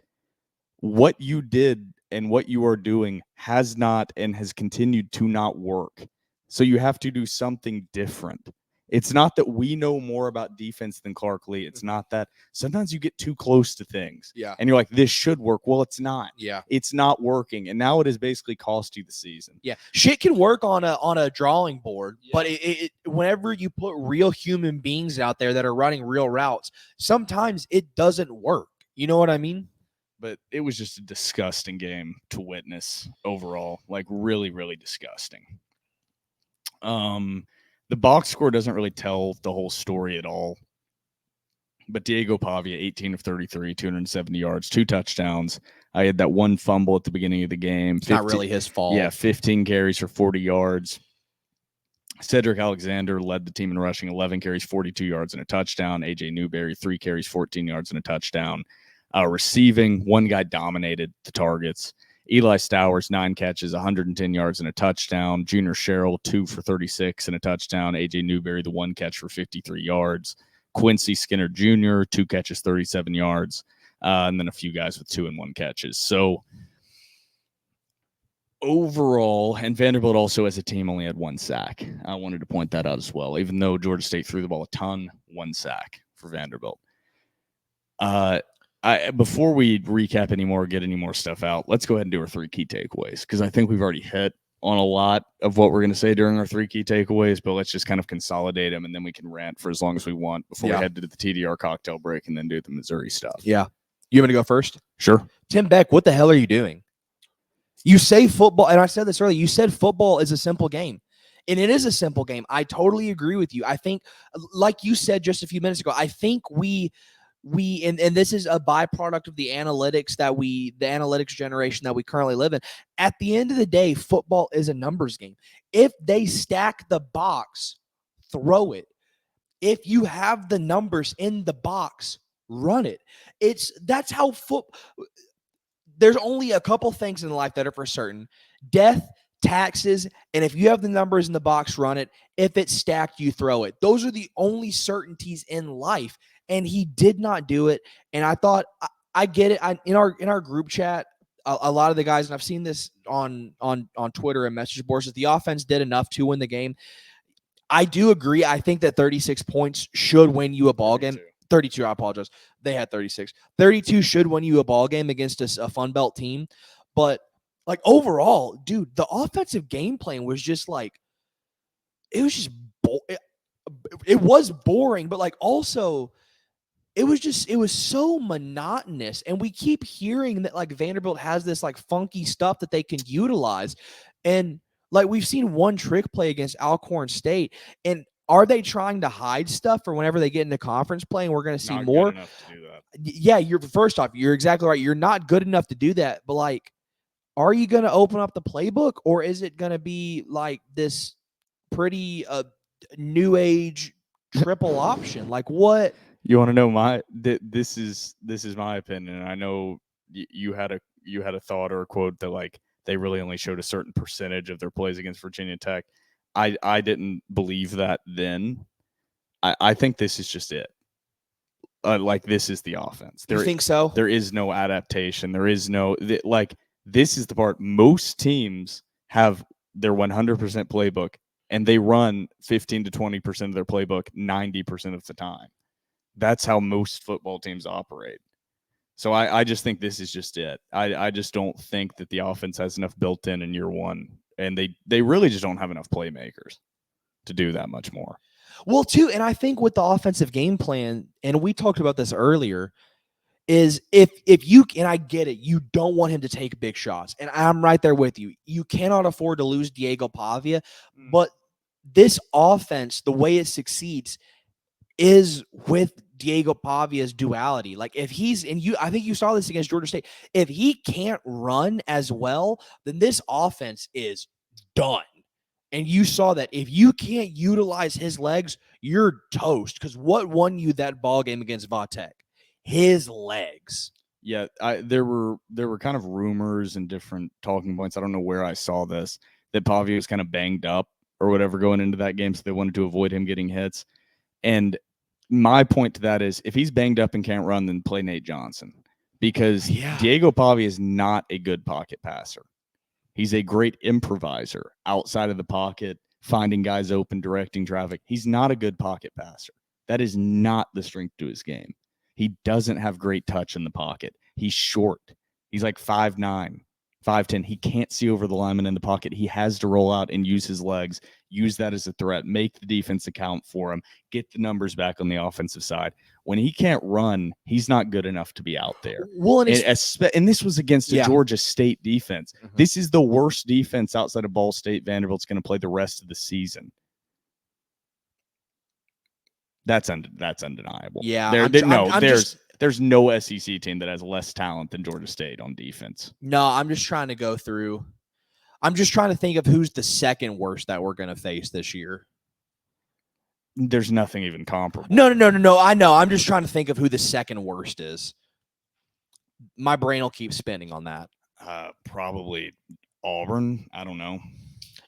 What you did and what you are doing has not and has continued to not work. So you have to do something different. It's not that we know more about defense than Clark Lee. It's not that. Sometimes you get too close to things.
Yeah.
And you're like, this should work. Well, it's not.
Yeah.
It's not working. And now it has basically cost you the season.
Yeah. Shit can work on a drawing board, but whenever you put real human beings out there that are running real routes, sometimes it doesn't work. You know what I mean?
But it was just a disgusting game to witness overall. Like really, really disgusting. The box score doesn't really tell the whole story at all. But Diego Pavia, 18 of 33, 270 yards, 2 touchdowns. I had that one fumble at the beginning of the game.
It's not really his fault.
Yeah, 15 carries for 40 yards. Cedric Alexander led the team in rushing, 11 carries, 42 yards, and a touchdown. AJ Newberry, 3 carries, 14 yards, and a touchdown. Receiving, one guy dominated the targets. Eli Stowers, 9 catches, 110 yards, and a touchdown. Junior Sherrill, 2 for 36 and a touchdown. AJ Newberry, the 1 catch for 53 yards. Quincy Skinner Jr., 2 catches, 37 yards. And then a few guys with 2 and 1 catches. So overall, and Vanderbilt also as a team only had 1 sack. I wanted to point that out as well. Even though Georgia State threw the ball a ton, 1 sack for Vanderbilt. Before we recap anymore, get any more stuff out, let's go ahead and do our 3 key takeaways, because I think we've already hit on a lot of what we're going to say during our 3 key takeaways, but let's just kind of consolidate them, and then we can rant for as long as we want before we head to the TDR cocktail break and then do the Missouri stuff.
Yeah. You want me to go first?
Sure.
Tim Beck, what the hell are you doing? You say football, and I said this earlier, you said football is a simple game. And it is a simple game. I totally agree with you. I think, like you said just a few minutes ago, I think and this is a byproduct of the analytics generation that we currently live in. At the end of the day, football is a numbers game. If they stack the box, throw it. If you have the numbers in the box, run it. That's how there's only a couple things in life that are for certain: death, taxes, and if you have the numbers in the box, run it. If it's stacked, you throw it. Those are the only certainties in life. And he did not do it. And I thought, I get it. In our group chat, a lot of the guys, and I've seen this on Twitter and message boards, that the offense did enough to win the game. I do agree. I think that 36 points should win you a ball game. 32, I apologize. They had 36. 32 should win you a ball game against a Fun Belt team. But like overall, dude, the offensive game plan was just like, it was just it was boring, but like also it was so monotonous. And we keep hearing that like Vanderbilt has this like funky stuff that they can utilize. And like we've seen one trick play against Alcorn State. And are they trying to hide stuff for whenever they get into conference play and we're going to see more?
Good enough to do that.
Yeah, first off, you're exactly right. You're not good enough to do that. But like, are you going to open up the playbook, or is it going to be like this pretty new age triple option? Like what?
You want to know this is my opinion. And I know you had a thought or a quote that like they really only showed a certain percentage of their plays against Virginia Tech. I didn't believe that then. I think this is just it. Like this is the offense.
You think so?
There is no adaptation. There is no this is the part. Most teams have their 100% playbook and they run 15 to 20% of their playbook 90% of the time. That's how most football teams operate. So I just think this is just it. I just don't think that the offense has enough built in year one. And they really just don't have enough playmakers to do that much more.
Well, too, and I think with the offensive game plan, and we talked about this earlier, is if you, and I get it, you don't want him to take big shots. And I'm right there with you. You cannot afford to lose Diego Pavia. But this offense, the way it succeeds, is with Diego Pavia's duality. Like if he's, and I think you saw this against Georgia State, if he can't run as well, then this offense is done. And you saw that if you can't utilize his legs, you're toast. Because what won you that ball game against Vatek? His legs.
Yeah, there were kind of rumors and different talking points. I don't know where I saw this, that Pavia was kind of banged up or whatever going into that game, so they wanted to avoid him getting hits. And my point to that is if he's banged up and can't run, then play Nate Johnson, because Diego Pavi is not a good pocket passer. He's a great improviser outside of the pocket, finding guys open, directing traffic. He's not a good pocket passer. That is not the strength to his game. He doesn't have great touch in the pocket. He's short. He's like 5'9", 5'10". He can't see over the lineman in the pocket. He has to roll out and use his legs, use that as a threat, make the defense account for him, get the numbers back on the offensive side. When he can't run, he's not good enough to be out there.
Well,
and this was against a Georgia State defense.
Mhm.
This is the worst defense outside of Ball State Vanderbilt's going to play the rest of the season. That's undeniable.
Yeah,
There's no SEC team that has less talent than Georgia State on defense.
No, I'm just trying to go through. I'm just trying to think of who's the second worst that we're going to face this year.
There's nothing even comparable.
No. I know. I'm just trying to think of who the second worst is. My brain will keep spinning on that.
Probably Auburn. I don't know.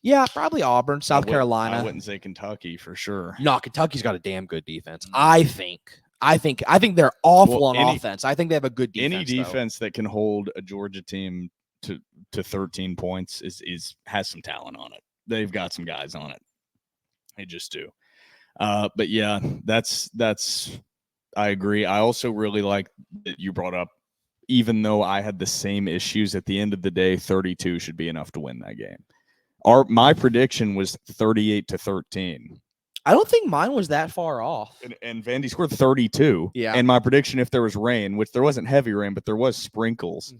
Yeah, probably Auburn, South Carolina.
I wouldn't say Kentucky for sure.
No, Kentucky's got a damn good defense. I think they're awful on offense. I think they have a good defense.
Any defense that can hold a Georgia team to 13 points has some talent on it. They've got some guys on it. They just do. But yeah, that's I agree. I also really like that you brought up, even though I had the same issues, at the end of the day, 32 should be enough to win that game. My prediction was 38-13.
I don't think mine was that far off.
And Vandy scored 32.
Yeah.
And my prediction, if there was rain, which there wasn't heavy rain, but there was sprinkles,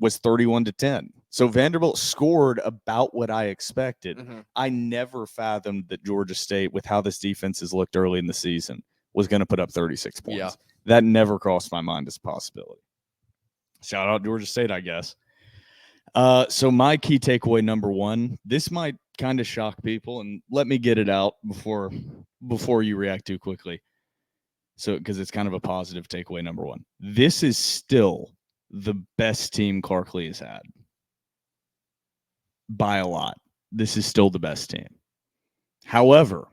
was 31-10. So Vanderbilt scored about what I expected. I never fathomed that Georgia State, with how this defense has looked early in the season, was going to put up 36 points.
Yeah.
That never crossed my mind as a possibility. Shout out Georgia State, I guess. So my key takeaway number one, this might kind of shock people, and let me get it out before you react too quickly. So, because it's kind of a positive takeaway number one. This is still the best team Clark Lee has had. By a lot. This is still the best team. However,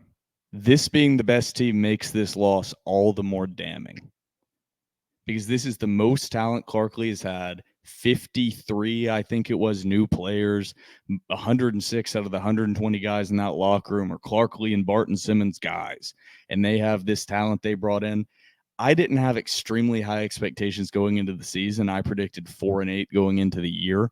this being the best team makes this loss all the more damning. Because this is the most talent Clark Lee has had. 53, I think it was, new players. 106 out of the 120 guys in that locker room are Clark Lee and Barton Simmons guys. And they have this talent they brought in. I didn't have extremely high expectations going into the season. I predicted 4-8 going into the year.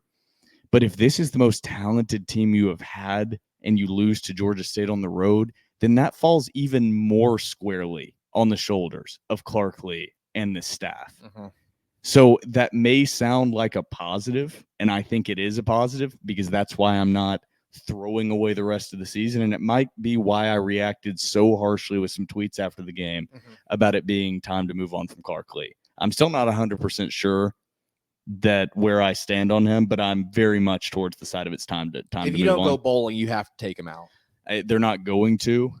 But if this is the most talented team you have had and you lose to Georgia State on the road, then that falls even more squarely on the shoulders of Clark Lee and the staff. So that may sound like a positive, and I think it is a positive, because that's why I'm not throwing away the rest of the season. And it might be why I reacted so harshly with some tweets after the game about it being time to move on from Clark Lee. I'm still not 100% sure that where I stand on him, but I'm very much towards the side of it's time to move on.
If you don't go bowling, you have to take him out.
They're not going to,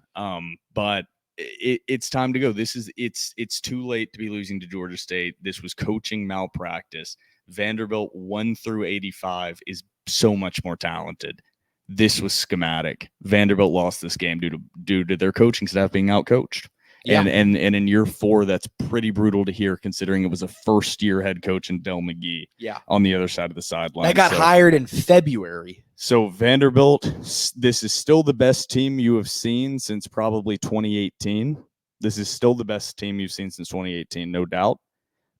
but it's time to go. It's too late to be losing to Georgia State. This was coaching malpractice. Vanderbilt 1-85 is so much more talented. This was schematic. Vanderbilt lost this game due to their coaching staff being outcoached. Yeah. And in year 4, that's pretty brutal to hear, considering it was a first-year head coach in Del McGee.
Yeah.
On the other side of the sideline.
They got hired in February.
So Vanderbilt, this is still the best team you have seen since probably 2018. This is still the best team you've seen since 2018, no doubt.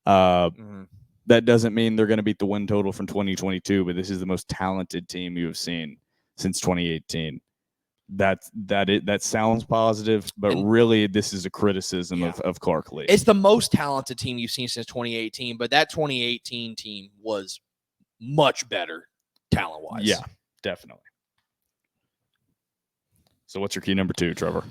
That doesn't mean they're going to beat the win total from 2022, but this is the most talented team you have seen since 2018. That sounds positive, but really this is a criticism of Clark Lee.
It's the most talented team you've seen since 2018, but that 2018 team was much better talent-wise.
Yeah, definitely. So what's your key number 2, Trevor?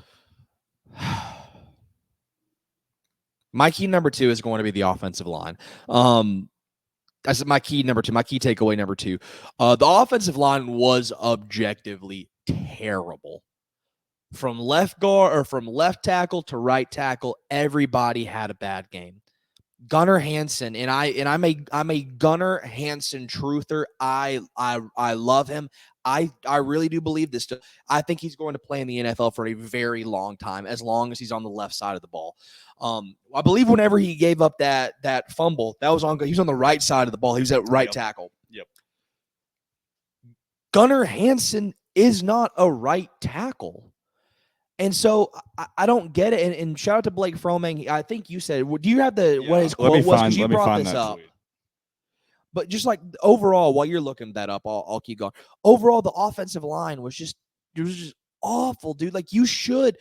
My key number 2 is going to be the offensive line. I said my key number 2, my key takeaway number 2. The offensive line was objectively terrible. From left guard or from left tackle to right tackle, everybody had a bad game. Gunnar Hansen, and I'm a Gunnar Hansen truther. I love him. I really do believe this. I think he's going to play in the NFL for a very long time, as long as he's on the left side of the ball. I believe whenever he gave up that fumble, he was on the right side of the ball. He was at right tackle.
Yep.
Gunnar Hansen is not a right tackle. And so I don't get it. And shout out to Blake Fromming. I think you said, do you have what his quote was? Because you brought this up.
Tweet.
But just like overall, while you're looking that up, I'll keep going. Overall, the offensive line was just awful, dude. Like you should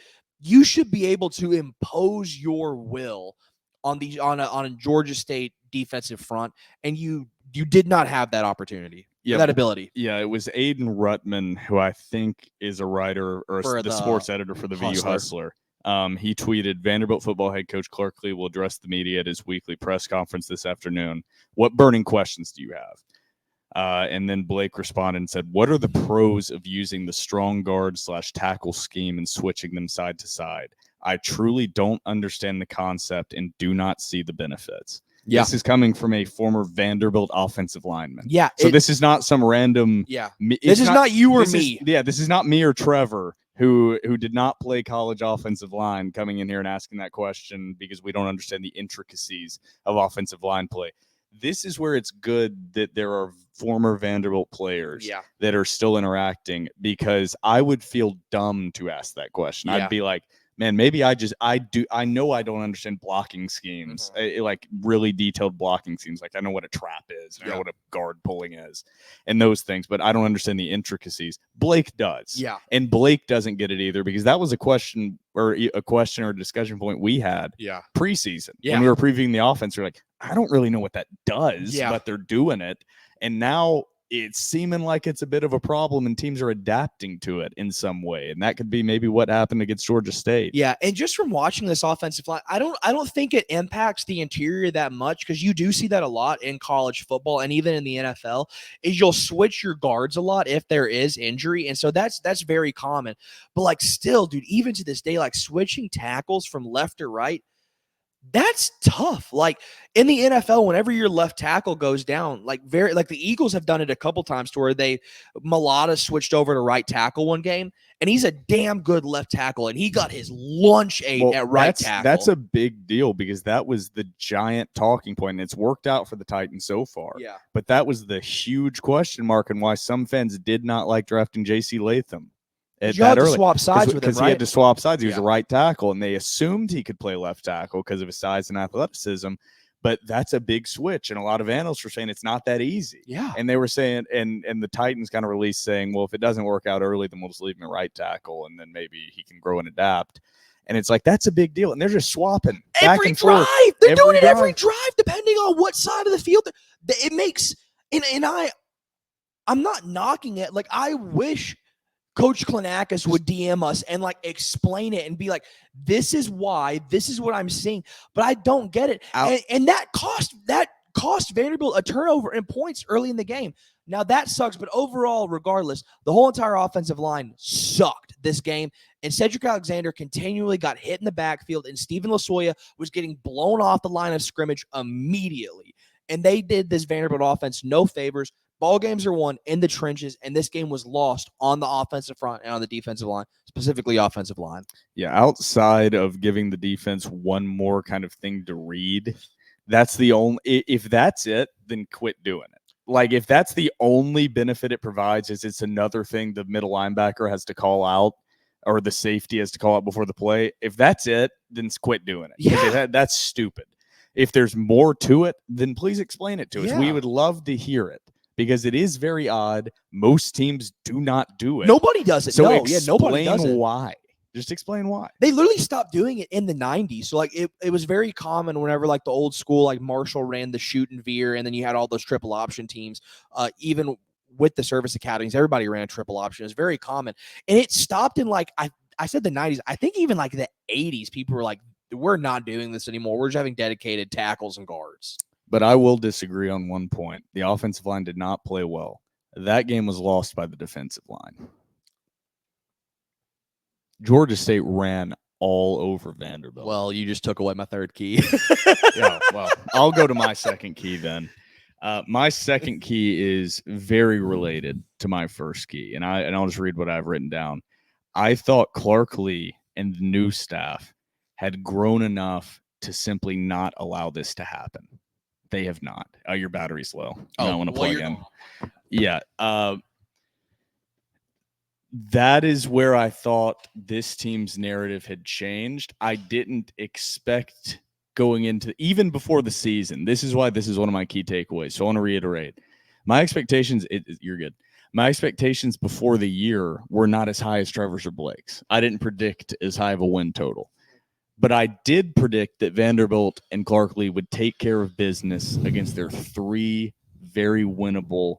be able to impose your will on a Georgia State defensive front, and you did not have that opportunity. That ability.
Yeah, it was Aiden Ruttman, who I think is a writer or the sports editor for the VU Hustler. He tweeted, Vanderbilt football head coach Clark Lee will address the media at his weekly press conference this afternoon. What burning questions do you have? And then Blake responded and said, what are the pros of using the strong guard / tackle scheme and switching them side to side? I truly don't understand the concept and do not see the benefits. Yeah. This is coming from a former Vanderbilt offensive lineman.
Yeah.
So this is not some random.
Yeah. This is not you or me.
This is not me or Trevor who did not play college offensive line coming in here and asking that question because we don't understand the intricacies of offensive line play. This is where it's good that there are former Vanderbilt players that are still interacting, because I would feel dumb to ask that question. I'd be like, man, maybe I know I don't understand blocking schemes, like really detailed blocking schemes. Like I know what a trap is, I know what a guard pulling is and those things, but I don't understand the intricacies. Blake does.
Yeah.
And Blake doesn't get it either, because that was a question or discussion point we had preseason. When we were previewing the offense, we're like, I don't really know what that does, but they're doing it. And now it's seeming like it's a bit of a problem and teams are adapting to it in some way. And that could be maybe what happened against Georgia State.
Yeah. And just from watching this offensive line, I don't think it impacts the interior that much, because you do see that a lot in college football and even in the NFL is you'll switch your guards a lot if there is injury. And so that's very common. But like still, dude, even to this day, like switching tackles from left to right, that's tough. Like in the NFL, whenever your left tackle goes down, like the Eagles have done it a couple times to where Malata switched over to right tackle one game, and he's a damn good left tackle, and he got his lunch ate at right tackle.
That's a big deal, because that was the giant talking point, and it's worked out for the Titans so far.
Yeah.
But that was the huge question mark and why some fans did not like drafting J.C. Latham.
You had to swap sides with him,
because he had to swap sides. He was a right tackle, and they assumed he could play left tackle because of his size and athleticism. But that's a big switch, and a lot of analysts were saying it's not that easy.
Yeah,
and they were saying, and the Titans kind of released saying, well, if it doesn't work out early, then we'll just leave him at right tackle, and then maybe he can grow and adapt. And it's like, that's a big deal, and they're just swapping
every drive. They're doing it every drive, depending on what side of the field it makes. And I'm not knocking it. Like I wish Coach Klinakis would DM us and like explain it and be like, this is why, this is what I'm seeing, but I don't get it. And that cost Vanderbilt a turnover and points early in the game. Now that sucks, but overall, regardless, the whole entire offensive line sucked this game. And Cedric Alexander continually got hit in the backfield, and Stephen Lasoya was getting blown off the line of scrimmage immediately. And they did this Vanderbilt offense no favors. Ball games are won in the trenches, and this game was lost on the offensive front and on the defensive line, specifically offensive line.
Yeah, outside of giving the defense one more kind of thing to read, that's the only – if that's it, then quit doing it. Like, if that's the only benefit it provides is it's another thing the middle linebacker has to call out or the safety has to call out before the play, if that's it, then quit doing it.
Yeah.
That's stupid. If there's more to it, then please explain it to us. We would love to hear it. Because it is very odd. Most teams do not do it.
Nobody does it.
So
nobody does it.
Why. Just explain why.
They literally stopped doing it in the 90s. So like it was very common whenever like the old school like Marshall ran the shoot and veer, and then you had all those triple option teams. Even with the service academies, everybody ran a triple option. It was very common. And it stopped in like I said the 90s. I think even like the 80s, people were like, we're not doing this anymore. We're just having dedicated tackles and guards.
But I will disagree on one point. The offensive line did not play well. That game was lost by the defensive line. Georgia State ran all over Vanderbilt.
Well, you just took away my third key.
Yeah, well, I'll go to my second key then. My second key is very related to my first key, and I'll just read what I've written down. I thought Clark Lee and the new staff had grown enough to simply not allow this to happen. They have not. Oh, your battery's low. I want to plug in. Yeah. That is where I thought this team's narrative had changed. I didn't expect going into even before the season. This is why this is one of my key takeaways. So I want to reiterate. My expectations, you're good. My expectations before the year were not as high as Trevor's or Blake's. I didn't predict as high of a win total. But I did predict that Vanderbilt and Clark Lee would take care of business against their 3 very winnable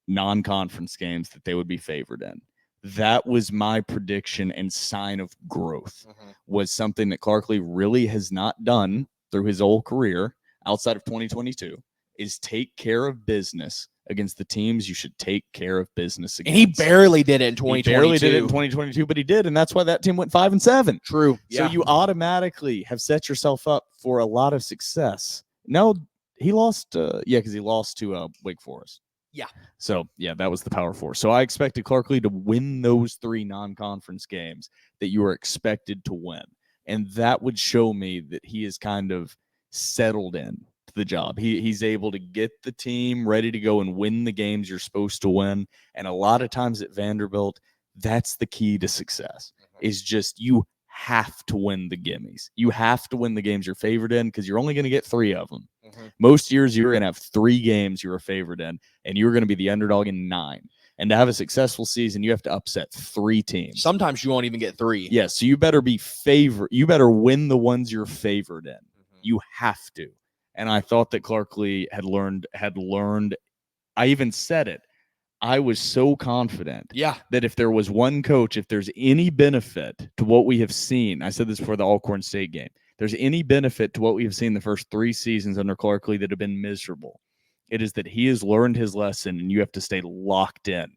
non-conference games that they would be favored in. That was my prediction and sign of growth, was something that Clark Lee really has not done through his whole career outside of 2022, is take care of business against the teams you should take care of business against.
And he barely did it in 2022.
He barely did it in 2022, but he did, and that's why that team went 5-7.
True.
So you automatically have set yourself up for a lot of success. No, he lost, because he lost to Wake Forest.
Yeah.
So, that was the Power Four. So I expected Clark Lee to win those 3 non-conference games that you were expected to win. And that would show me that he is kind of settled in to the job. He's able to get the team ready to go and win the games you're supposed to win. And a lot of times at Vanderbilt, that's the key to success, is just you have to win the gimmies. You have to win the games you're favored in because you're only going to get 3 of them. Most years you're going to have 3 games you're a favored in, and you're going to be the underdog in 9. And to have a successful season, you have to upset 3 teams.
Sometimes you won't even get 3.
Yeah, so you better be favored. You better win the ones you're favored in. You have to. And I thought that Clark Lee had learned. I even said it. I was so confident that if there was one coach, if there's any benefit to what we have seen, I said this before the Alcorn State game, there's any benefit to what we have seen the first 3 seasons under Clark Lee that have been miserable, it is that he has learned his lesson, and you have to stay locked in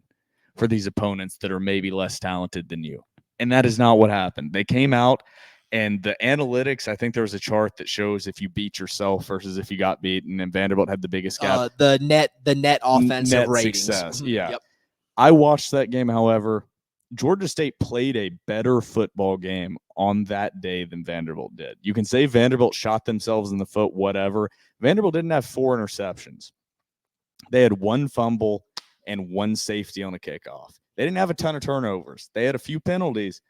for these opponents that are maybe less talented than you. And that is not what happened. They came out, and the analytics, I think there was a chart that shows if you beat yourself versus if you got beaten, and Vanderbilt had the biggest gap.
The net offensive
net
ratings.
Success. Yeah.
Yep.
I watched that game, however. Georgia State played a better football game on that day than Vanderbilt did. You can say Vanderbilt shot themselves in the foot, whatever. Vanderbilt didn't have 4 interceptions. They had 1 fumble and 1 safety on a kickoff. They didn't have a ton of turnovers. They had a few penalties,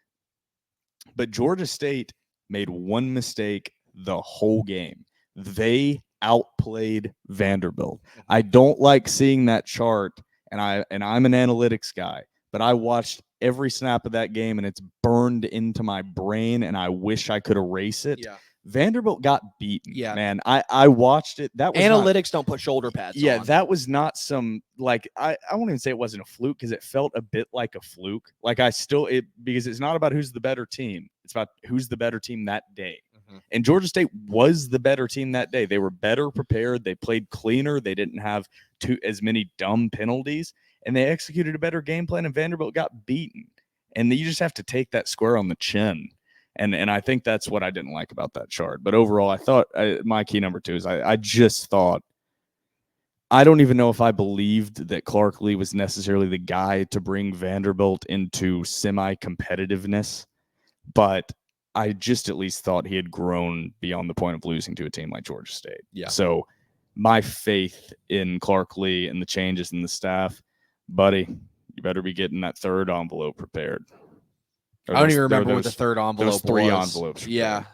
but Georgia State made 1 mistake the whole game. They outplayed Vanderbilt. I don't like seeing that chart, and I'm an analytics guy, but I watched every snap of that game, and it's burned into my brain, and I wish I could erase it.
Yeah.
Vanderbilt got beaten.
Yeah.
Man, I watched it. That was
analytics don't put shoulder pads on.
That was not some, like, I won't even say it wasn't a fluke, because it felt a bit like a fluke. Like, because it's not about who's the better team. It's about who's the better team that day. And Georgia State was the better team that day. They were better prepared. They played cleaner. They didn't have as many dumb penalties, and they executed a better game plan, and Vanderbilt got beaten. And you just have to take that square on the chin. And I think that's what I didn't like about that chart. But overall, I thought my key number 2 is I just thought, I don't even know if I believed that Clark Lee was necessarily the guy to bring Vanderbilt into semi-competitiveness, but I just at least thought he had grown beyond the point of losing to a team like Georgia State.
Yeah.
So my faith in Clark Lee and the changes in the staff, buddy, you better be getting that 3rd envelope prepared.
I don't even remember what the 3rd envelope was.
3 envelopes.
Yeah.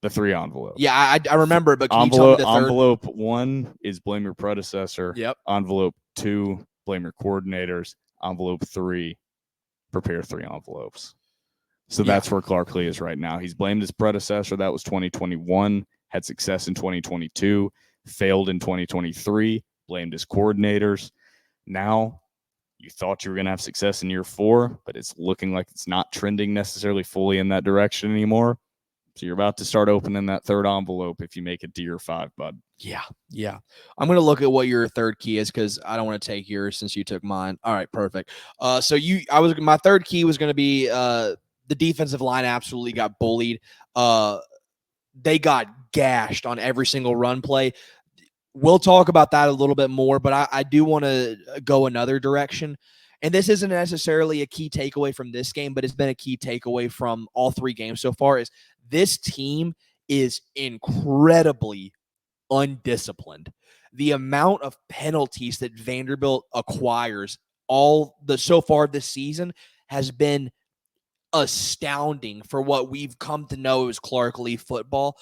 The 3 envelopes.
Yeah, I remember, but can you tell me the 3rd?
Envelope 1 is blame your predecessor.
Yep.
Envelope 2, blame your coordinators. Envelope 3, prepare 3 envelopes. So that's where Clark Lee is right now. He's blamed his predecessor. That was 2021. Had success in 2022. Failed in 2023. Blamed his coordinators. Now, you thought you were going to have success in year 4, but it's looking like it's not trending necessarily fully in that direction anymore. So you're about to start opening that 3rd envelope if you make it to year 5, bud.
Yeah. I'm going to look at what your 3rd key is, because I don't want to take yours since you took mine. All right, perfect. My 3rd key was going to be The defensive line absolutely got bullied. They got gashed on every single run play. We'll talk about that a little bit more, but I do want to go another direction. And this isn't necessarily a key takeaway from this game, but it's been a key takeaway from all 3 games so far is this team is incredibly undisciplined. The amount of penalties that Vanderbilt acquires so far this season has been astounding for what we've come to know as Clark Lee football.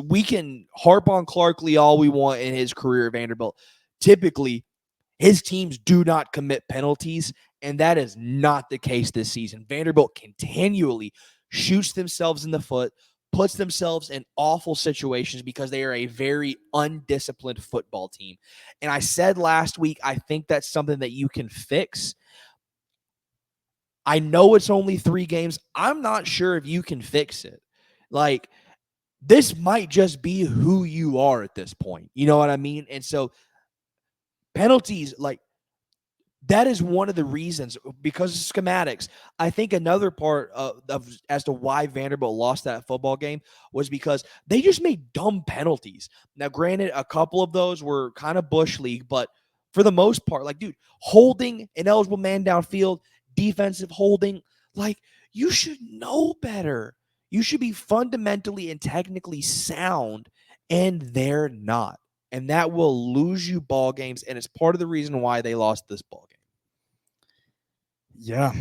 We can harp on Clark Lee all we want in his career at Vanderbilt. Typically, his teams do not commit penalties, and that is not the case this season. Vanderbilt continually shoots themselves in the foot, puts themselves in awful situations because they are a very undisciplined football team. And I said last week, I think that's something that you can fix. I know it's only 3 games. I'm not sure if you can fix it. Like, this might just be who you are at this point. You know what I mean? And so penalties, like, that is one of the reasons, because of schematics. I think another part of as to why Vanderbilt lost that football game was because they just made dumb penalties. Now, granted, a couple of those were kind of bush league, but for the most part, like, dude, holding an eligible man downfield, defensive holding, like, you should know better. You should be fundamentally and technically sound, and they're not. And that will lose you ball games, and it's part of the reason why they lost this ball game.
Yeah.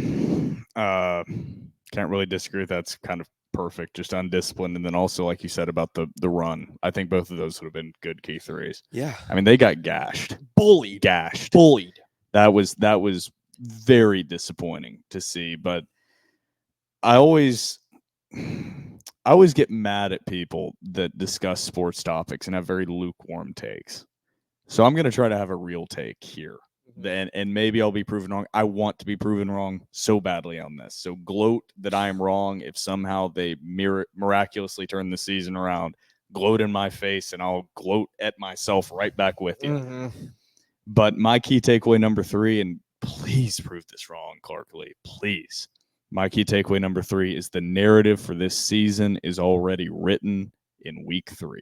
Can't really disagree with that. That's kind of perfect, just undisciplined. And then also, like you said about the run, I think both of those would have been good key threes.
Yeah.
I mean, they got gashed.
Bullied.
That was very disappointing to see, but I always get mad at people that discuss sports topics and have very lukewarm takes. So I'm going to try to have a real take here. And maybe I'll be proven wrong. I want to be proven wrong so badly on this. So gloat that I am wrong. If somehow they miraculously turn the season around, gloat in my face, and I'll gloat at myself right back with you. Mm-hmm. But my key takeaway number 3, and please prove this wrong, Clark Lee, please. My key takeaway number 3 is the narrative for this season is already written in week 3.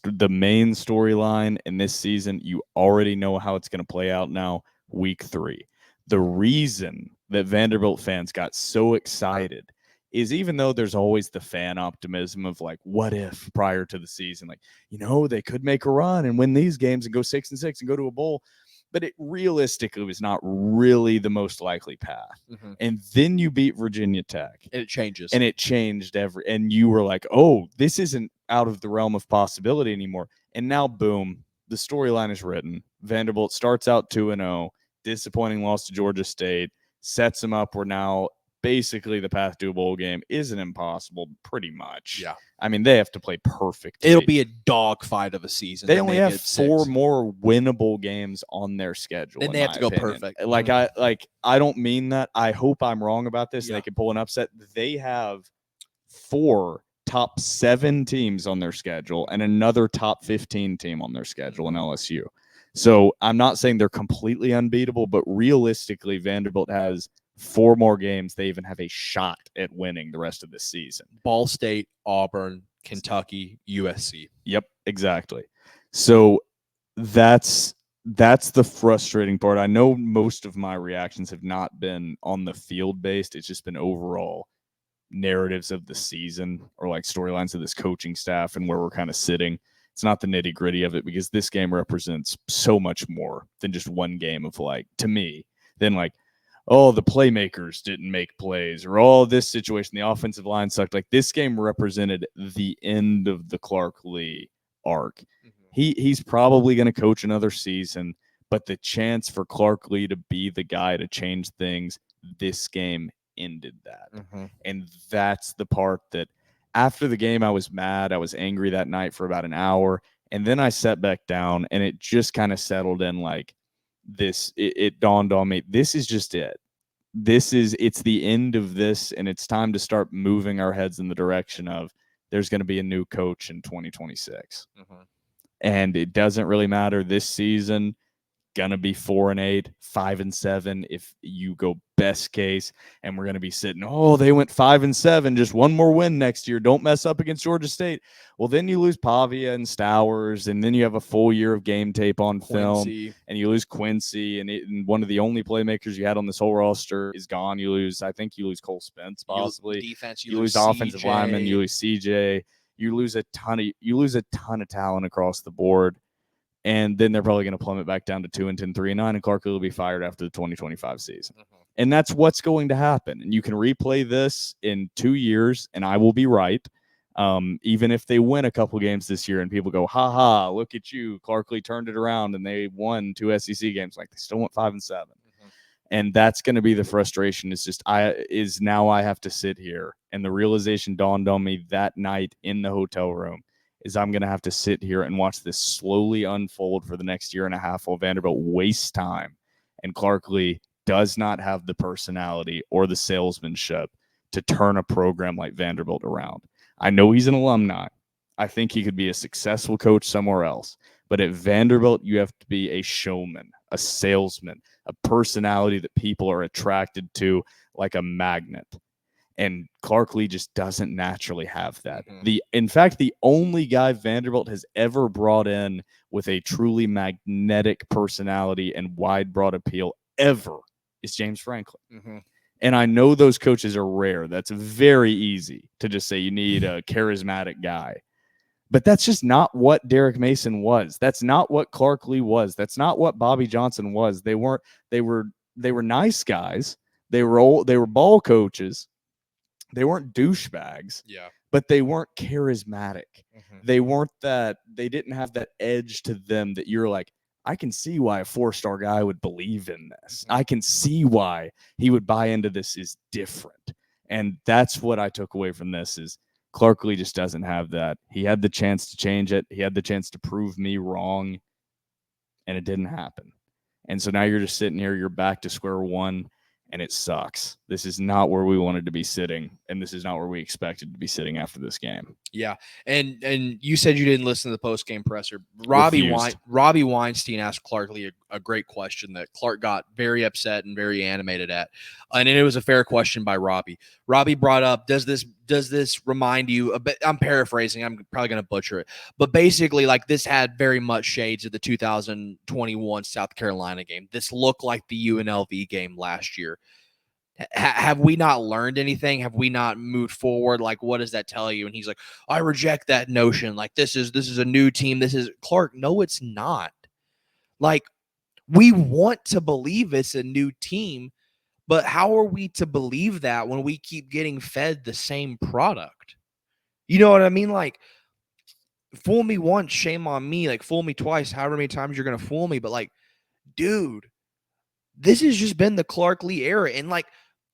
The main storyline in this season, you already know how it's going to play out now, week 3. The reason that Vanderbilt fans got so excited is, even though there's always the fan optimism of, like, what if prior to the season, like, they could make a run and win these games and go 6-6 and go to a bowl. But it realistically was not really the most likely path. Mm-hmm. And then you beat Virginia Tech.
And it changes.
And it changed and you were like, oh, this isn't out of the realm of possibility anymore. And now, boom, the storyline is written. Vanderbilt starts out 2-0, disappointing loss to Georgia State, sets them up where now basically the path to a bowl game isn't impossible, pretty much.
Yeah.
I mean, they have to play perfect.
It'll be a dogfight of a season.
They only have 4 more winnable games on their schedule.
Then they have to go perfect.
I don't mean that. I hope I'm wrong about this, and they can pull an upset. They have 4 top 7 teams on their schedule and another top 15 team on their schedule in LSU. So I'm not saying they're completely unbeatable, but realistically, Vanderbilt has 4 more games. They even have a shot at winning the rest of the season.
Ball State, Auburn, Kentucky, USC.
Yep, exactly. So that's the frustrating part. I know most of my reactions have not been on the field based. It's just been overall narratives of the season, or like storylines of this coaching staff and where we're kind of sitting. It's not the nitty gritty of it, because this game represents so much more than just one game of, like, to me, than like, oh, the playmakers didn't make plays, or oh, this situation, the offensive line sucked. Like, this game represented the end of the Clark Lee arc. Mm-hmm. He's probably going to coach another season, but the chance for Clark Lee to be the guy to change things, this game ended that. Mm-hmm. And that's the part that, after the game, I was mad. I was angry that night for about an hour. And then I sat back down, and it just kind of settled in, like, this, it dawned on me, this is just it. It's the end of this, and it's time to start moving our heads in the direction of there's going to be a new coach in 2026. Mm-hmm. And it doesn't really matter this season. gonna be 4-8, 5-7 if you go best case, and we're gonna be sitting, oh, they went 5-7, just one more win next year. Don't mess up against Georgia State. Well, then you lose Pavia and Stowers, and then you have a full year of game tape on film,
Quincy.
and you lose Quincy, and one of the only playmakers you had on this whole roster is gone. I think you lose Cole Spence, possibly.
Defense,
You lose offensive linemen, you lose CJ, you lose a ton of talent across the board. And then they're probably going to plummet back down to 2-10, 3-9, and Clark will be fired after the 2025 season. And that's what's going to happen. And you can replay this in 2 years, and I will be right. Even if they win a couple games this year, and people go, "Ha ha! Look at you, Clarkley turned it around, and they won 2 SEC games." Like, they still went 5-7, and that's going to be the frustration. Now I have to sit here, and the realization dawned on me that night in the hotel room. Is I'm going to have to sit here and watch this slowly unfold for the next year and a half while Vanderbilt wastes time. And Clarkley does not have the personality or the salesmanship to turn a program like Vanderbilt around. I know he's an alumni. I think he could be a successful coach somewhere else. But at Vanderbilt, you have to be a showman, a salesman, a personality that people are attracted to like a magnet. And Clarkley just doesn't naturally have that. In fact, the only guy Vanderbilt has ever brought in with a truly magnetic personality and wide, broad appeal ever is James Franklin. And I know those coaches are rare. That's very easy to just say you need a charismatic guy. But that's just not what Derek Mason was. That's not what Clarkley was. That's not what Bobby Johnson was. They were nice guys. They were ball coaches. They weren't douchebags, but they weren't charismatic. They weren't they didn't have that edge to them that you're like, I can see why a 4-star guy would believe in this. I can see why he would buy into this is different. And that's what I took away from this is Clarkley just doesn't have that. He had the chance to change it. He had the chance to prove me wrong, and it didn't happen. And so now you're just sitting here, you're back to square one. And it sucks. This is not where we wanted to be sitting, and this is not where we expected to be sitting after this game.
Yeah, and you said you didn't listen to the post-game presser. Robbie Weinstein asked Clarkley a great question that Clark got very upset and very animated at, and it was a fair question by Robbie. Robbie brought up, does this remind you a bit? I'm paraphrasing. I'm probably going to butcher it, but basically, like, this had very much shades of the 2021 South Carolina game. This looked like the UNLV game last year. Have we not learned anything? Have we not moved forward? Like, what does that tell you? And he's like, I reject that notion. Like, this is a new team. This is Clark. No, it's not. Like, we want to believe it's a new team, but how are we to believe that when we keep getting fed the same product? You know what I mean? Like, fool me once, shame on me. Like, fool me twice, however many times you're going to fool me. But, like, dude, this has just been the Clarkley era. And, like,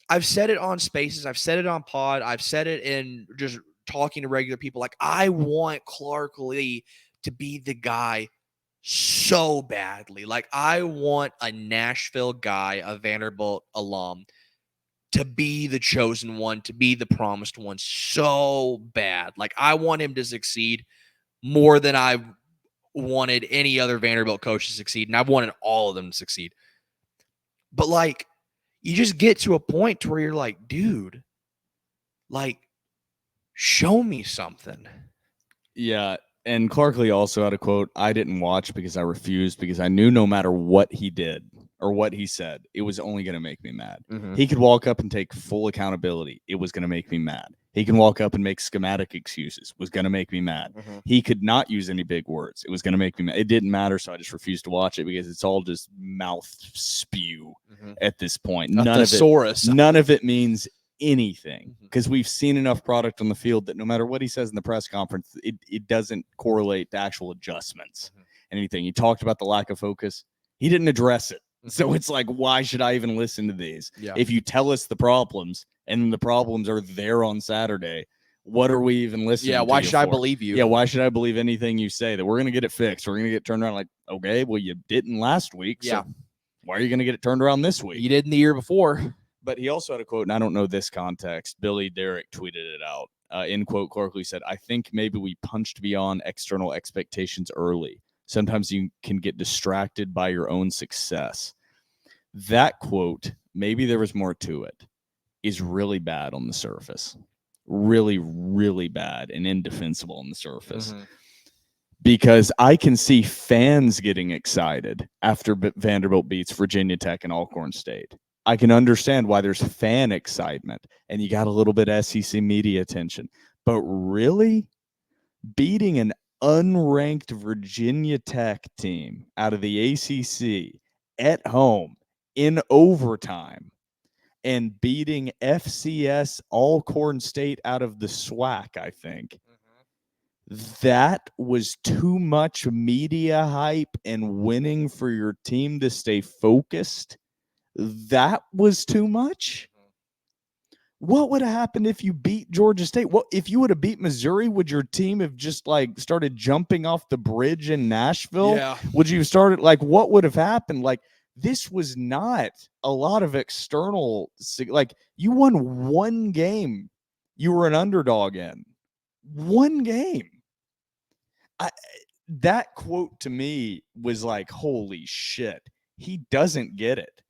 I've said it on Spaces. I've said it on Pod. I've said it in just talking to regular people. Like, I want Clarkley to be the guy so badly. Like, I want a Nashville guy, a Vanderbilt alum, to be the chosen one, to be the promised one so bad. Like, I want him to succeed more than I wanted any other Vanderbilt coach to succeed. And I've wanted all of them to succeed. But, like, you just get to a point to where you're like, dude, like, show me something.
Yeah. And Clarkley also had a quote, I didn't watch because I refused, because I knew no matter what he did or what he said, it was only going to make me mad. He could walk up and take full accountability. It was going to make me mad. He can walk up and make schematic excuses. Was going to make me mad. He could not use any big words. It was going to make me mad. It didn't matter, so I just refused to watch it because it's all just mouth spew at this point. None of it means anything, because we've seen enough product on the field that no matter what he says in the press conference, it doesn't correlate to actual adjustments and anything. He talked about the lack of focus. He didn't address it. So it's like, why should I even listen to these? If you tell us the problems and the problems are there on Saturday, what are we even listening to?
Why should I believe you?
Yeah, why should I believe anything you say that we're going to get it fixed? We're going to get turned around. Like, okay, well, you didn't last week. So why are you going to get it turned around this week?
You did in the year before.
But he also had a quote, and I don't know this context. Billy Derrick tweeted it out. In quote, Clarkley said, I think maybe we punched beyond external expectations early. Sometimes you can get distracted by your own success. That quote, maybe there was more to it, is really bad on the surface. Really, really bad and indefensible on the surface. Because I can see fans getting excited after Vanderbilt beats Virginia Tech and Alcorn State. I can understand why there's fan excitement and you got a little bit of SEC media attention. But really, beating an unranked Virginia Tech team out of the ACC at home in overtime and beating FCS Alcorn State out of the SWAC, I think, that was too much media hype and winning for your team to stay focused. That was too much. What would have happened if you beat Georgia State? What if you would have beat Missouri? Would your team have just like started jumping off the bridge in Nashville?
Yeah.
Would you have started like what would have happened? Like this was not a lot of external, like you won one game. You were an underdog in one game. That quote to me was like, holy shit. He doesn't get it.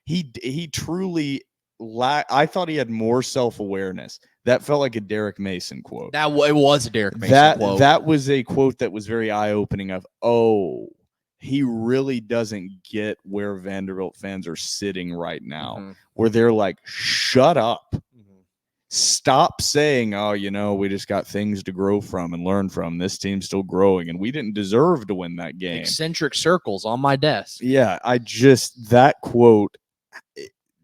He truly I thought he had more self-awareness. That felt like a Derek Mason quote.
It was a Derek Mason quote.
That was a quote that was very eye-opening of, oh, he really doesn't get where Vanderbilt fans are sitting right now, where they're like, shut up. Stop saying, oh, we just got things to grow from and learn from. This team's still growing, and we didn't deserve to win that game.
Eccentric circles on my desk.
Yeah, that quote,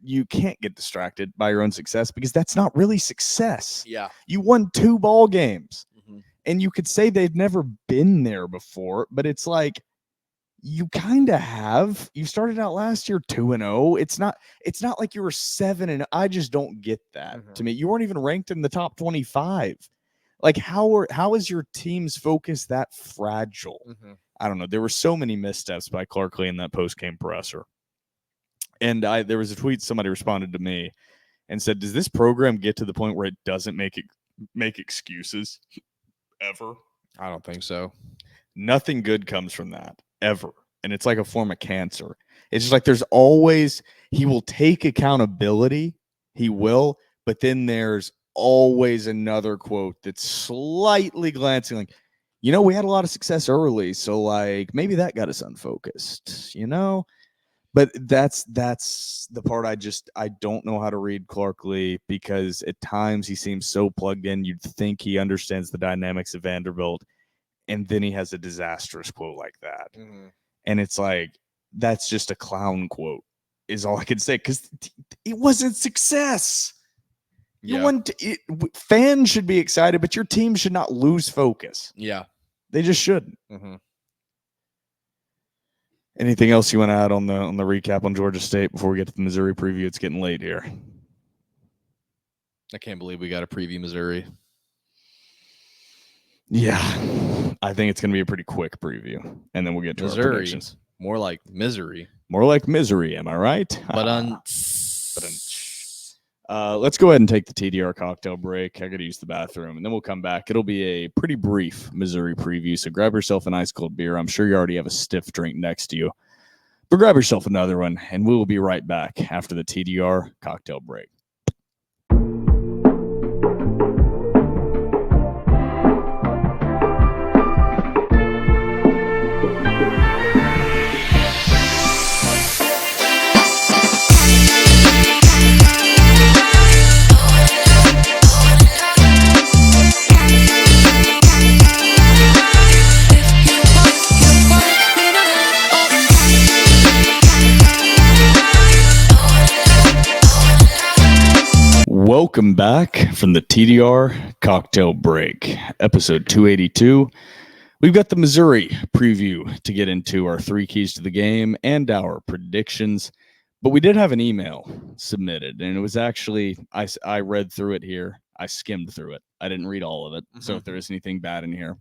you can't get distracted by your own success because that's not really success.
Yeah.
You won 2 ball games, and you could say they'd never been there before, but it's like, you kind of have. You started out last year 2-0. It's not like you were 7-0. I just don't get that. To me, you weren't even ranked in the top 25. Like how is your team's focus that fragile? I don't know. There were so many missteps by Clark Lee in that post-game presser. And there was a tweet, somebody responded to me and said, does this program get to the point where it doesn't make excuses ever?
I don't think so.
Nothing good comes from that. Ever. And it's like a form of cancer. It's just like there's always, he will take accountability. He will. But then there's always another quote that's slightly glancing like, we had a lot of success early. So like maybe that got us unfocused, But that's the part I don't know how to read Clark Lee because at times he seems so plugged in. You'd think he understands the dynamics of Vanderbilt. And then he has a disastrous quote like that. And it's like, that's just a clown quote is all I can say. Because it wasn't success. Fans should be excited, but your team should not lose focus.
Yeah.
They just shouldn't. Anything else you want to add on the recap on Georgia State before we get to the Missouri preview? It's getting late here.
I can't believe we got to preview Missouri.
Yeah, I think it's going to be a pretty quick preview, and then we'll get to
Missouri.
our predictions.
More like misery.
More like misery, am I right?
But
let's go ahead and take the TDR cocktail break. I got to use the bathroom, and then we'll come back. It'll be a pretty brief Missouri preview, so grab yourself an ice cold beer. I'm sure you already have a stiff drink next to you, but grab yourself another one, and we will be right back after the TDR cocktail break. Welcome back from the TDR cocktail break, episode 282. We've got the Missouri preview to get into, our 3 keys to the game and our predictions. But we did have an email submitted, and it was actually, I read through it here. I skimmed through it. I didn't read all of it. So if there is anything bad in here,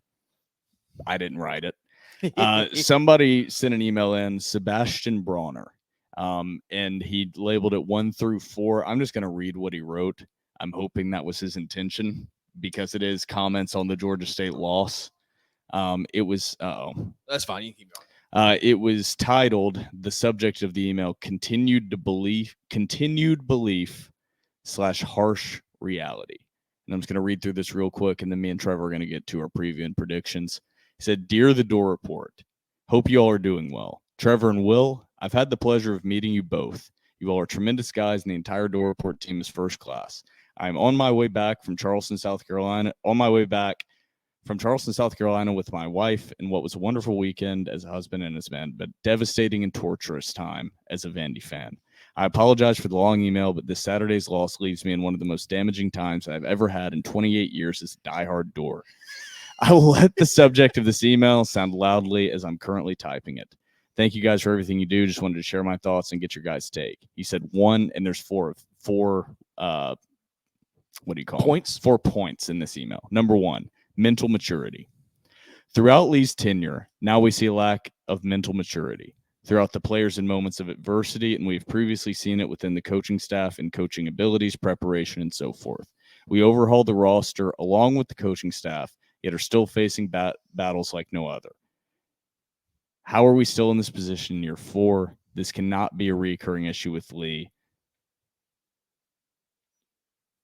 I didn't write it. Somebody sent an email in, Sebastian Bronner. And he labeled it 1 through 4. I'm just going to read what he wrote. I'm hoping that was his intention because it is comments on the Georgia State loss. It was
That's fine. You can keep going.
it was titled, the subject of the email, continued belief / harsh reality. And I'm just going to read through this real quick, and then me and Trevor are going to get to our preview and predictions. He said, "Dear the Door Report, hope you all are doing well. Trevor and Will, I've had the pleasure of meeting you both. You all are tremendous guys, and the entire Door Report team is first class. I'm on my way back from Charleston, South Carolina, with my wife, and what was a wonderful weekend as a husband and as a man, but devastating and torturous time as a Vandy fan. I apologize for the long email, but this Saturday's loss leaves me in one of the most damaging times I've ever had in 28 years as a diehard Door. I will let the subject of this email sound loudly as I'm currently typing it. Thank you guys for everything you do. Just wanted to share my thoughts and get your guys' take." He said one, and there's four what do you call
Points?
them? 4 points in this email. Number 1, mental maturity. Throughout Lee's tenure, now we see a lack of mental maturity throughout the players in moments of adversity, and we've previously seen it within the coaching staff and coaching abilities, preparation, and so forth. We overhauled the roster along with the coaching staff, yet are still facing battles like no other. How are we still in this position in year 4? This cannot be a recurring issue with Lee.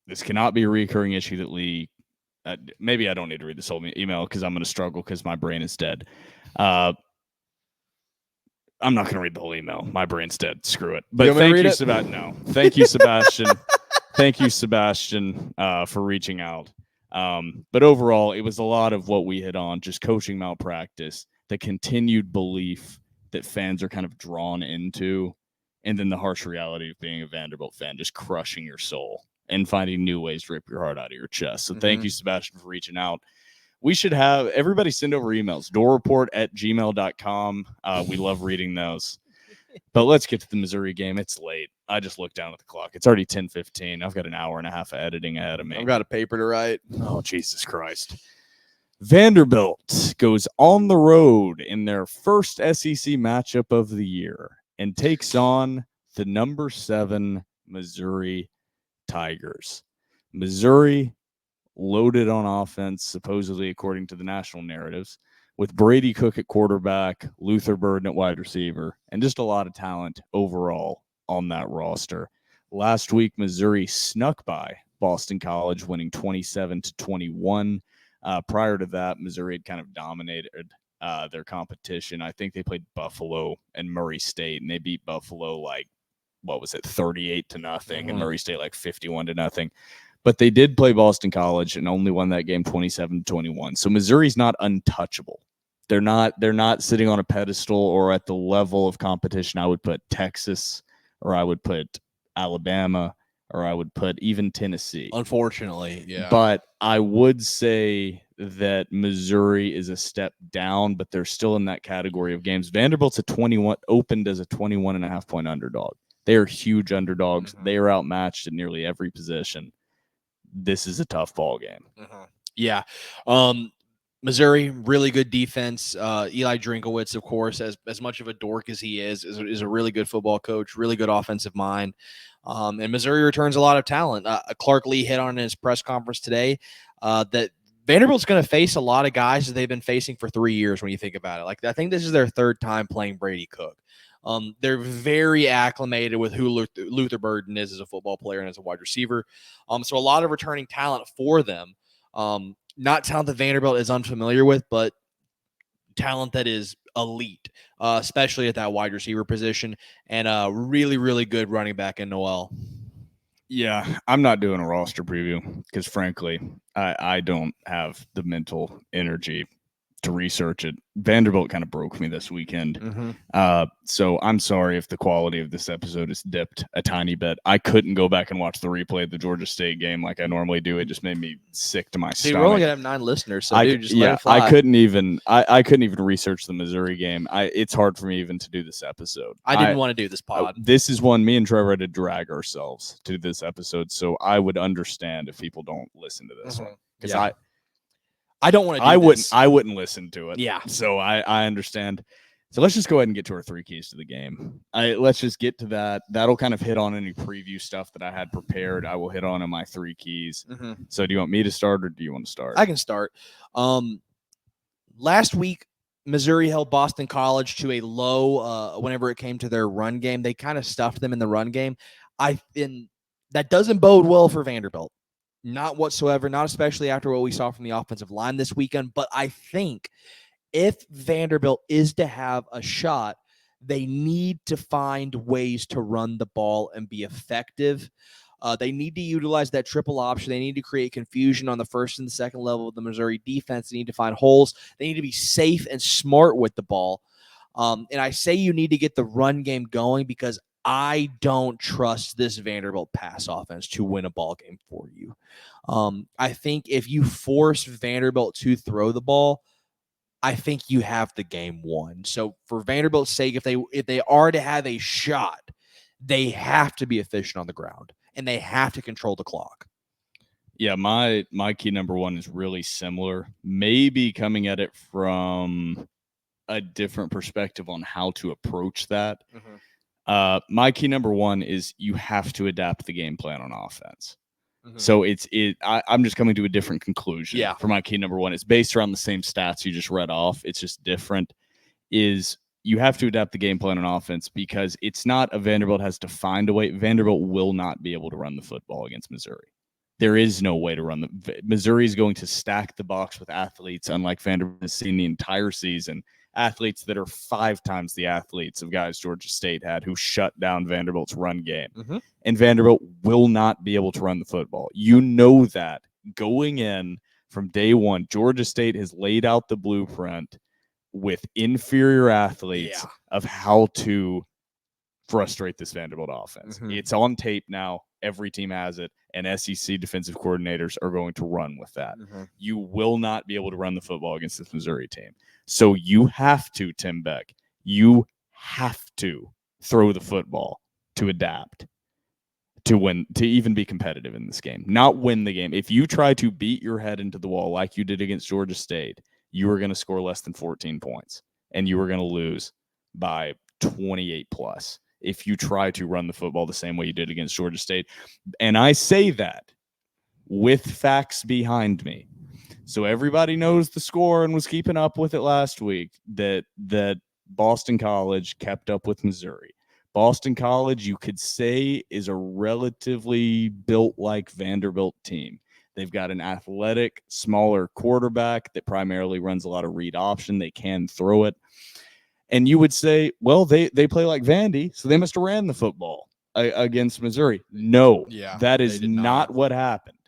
This cannot be a recurring issue that Lee maybe I don't need to read this whole email because I'm going to struggle because my brain is dead. I'm not going to read the whole email. My brain's dead. Screw it. But thank you, Sebastian. No. Thank you, Sebastian. Thank you, Sebastian, for reaching out. But overall, it was a lot of what we hit on, just coaching malpractice, the continued belief that fans are kind of drawn into, and then the harsh reality of being a Vanderbilt fan, just crushing your soul and finding new ways to rip your heart out of your chest. So thank you, Sebastian, for reaching out. We should have everybody send over emails, doorreport@gmail.com. We love reading those. But let's get to the Missouri game. It's late. I just looked down at the clock. It's already 10:15. I've got an hour and a half of editing ahead of me.
I've got a paper to write.
Oh, Jesus Christ. Vanderbilt goes on the road in their first SEC matchup of the year and takes on the number 7 Missouri Tigers. Missouri loaded on offense, supposedly according to the national narratives, with Brady Cook at quarterback, Luther Burden at wide receiver, and just a lot of talent overall on that roster. Last week, Missouri snuck by Boston College, winning 27-21. Prior to that, Missouri had kind of dominated their competition. I think they played Buffalo and Murray State, and they beat Buffalo like, 38-0, and Murray State like 51-0. But they did play Boston College and only won that game 27-21. So Missouri's not untouchable. They're not sitting on a pedestal or at the level of competition I would put Texas, or I would put Alabama, or I would put even Tennessee.
Unfortunately, yeah.
But I would say that Missouri is a step down, but they're still in that category of games. Vanderbilt's opened as a 21.5-point underdog. They are huge underdogs. They are outmatched at nearly every position. This is a tough ball game.
Yeah. Missouri, really good defense. Eli Drinkowitz, of course, as much of a dork as he is a really good football coach, really good offensive mind. And Missouri returns a lot of talent. Clark Lee hit on in his press conference today that Vanderbilt's going to face a lot of guys that they've been facing for 3 years when you think about it. Like, I think this is their 3rd time playing Brady Cook. They're very acclimated with who Luther Burden is as a football player and as a wide receiver. So a lot of returning talent for them. Not talent that Vanderbilt is unfamiliar with, but talent that is elite, especially at that wide receiver position, and a really, really good running back in Noel.
Yeah, I'm not doing a roster preview because, frankly, I don't have the mental energy to research it. Vanderbilt kind of broke me this weekend. So I'm sorry if the quality of this episode is dipped a tiny bit. I couldn't go back and watch the replay of the Georgia State game like I normally do. It just made me sick to my stomach.
We're only gonna have 9 listeners, so just let it fly.
I couldn't even research the Missouri game. It's hard for me even to do this episode.
I didn't want to do this pod.
This is one me and Trevor had to drag ourselves to this episode, so I would understand if people don't listen to this one, because
I don't want to do this.
I wouldn't listen to it.
Yeah.
So I understand. So let's just go ahead and get to our 3 keys to the game. Let's just get to that. That'll kind of hit on any preview stuff that I had prepared. I will hit on in my 3 keys. So do you want me to start or do you want to start?
I can start. Last week, Missouri held Boston College to a low whenever it came to their run game. They kind of stuffed them in the run game. That doesn't bode well for Vanderbilt. Not whatsoever, not especially after what we saw from the offensive line this weekend. But I think if Vanderbilt is to have a shot, they need to find ways to run the ball and be effective. They need to utilize that triple option. They need to create confusion on the first and the second level of the Missouri defense. They need to find holes. They need to be safe and smart with the ball. And I say you need to get the run game going because I don't trust this Vanderbilt pass offense to win a ball game for you. I think if you force Vanderbilt to throw the ball, I think you have the game won. So for Vanderbilt's sake, if they are to have a shot, they have to be efficient on the ground and they have to control the clock.
Yeah, my key number one is really similar, maybe coming at it from a different perspective on how to approach that. My key number one is you have to adapt the game plan on offense. So I'm just coming to a different conclusion.
Yeah.
For my key number one, it's based around the same stats you just read off. It's just different. Is you have to adapt the game plan on offense because it's not a Vanderbilt has to find a way. Vanderbilt will not be able to run the football against Missouri. There is no way to run Missouri is going to stack the box with athletes, unlike Vanderbilt has seen the entire season. Athletes that are 5 times the athletes of guys Georgia State had who shut down Vanderbilt's run game. And Vanderbilt will not be able to run the football. You know that going in from day one, Georgia State has laid out the blueprint with inferior athletes of how to frustrate this Vanderbilt offense. It's on tape now. Every team has it, and SEC defensive coordinators are going to run with that. You will not be able to run the football against this Missouri team. So you have to, Tim Beck, you have to throw the football to adapt, to win, to even be competitive in this game, not win the game. If you try to beat your head into the wall like you did against Georgia State, you are going to score less than 14 points, and you are going to lose by 28 plus if you try to run the football the same way you did against Georgia State. And I say that with facts behind me. So everybody knows the score and was keeping up with it last week, that Boston College kept up with Missouri. Boston College, you could say, is a relatively built like Vanderbilt team. They've got an athletic, smaller quarterback that primarily runs a lot of read option. They can throw it. And you would say, well, they play like Vandy, so they must have ran the football against Missouri. No, that is not what happened.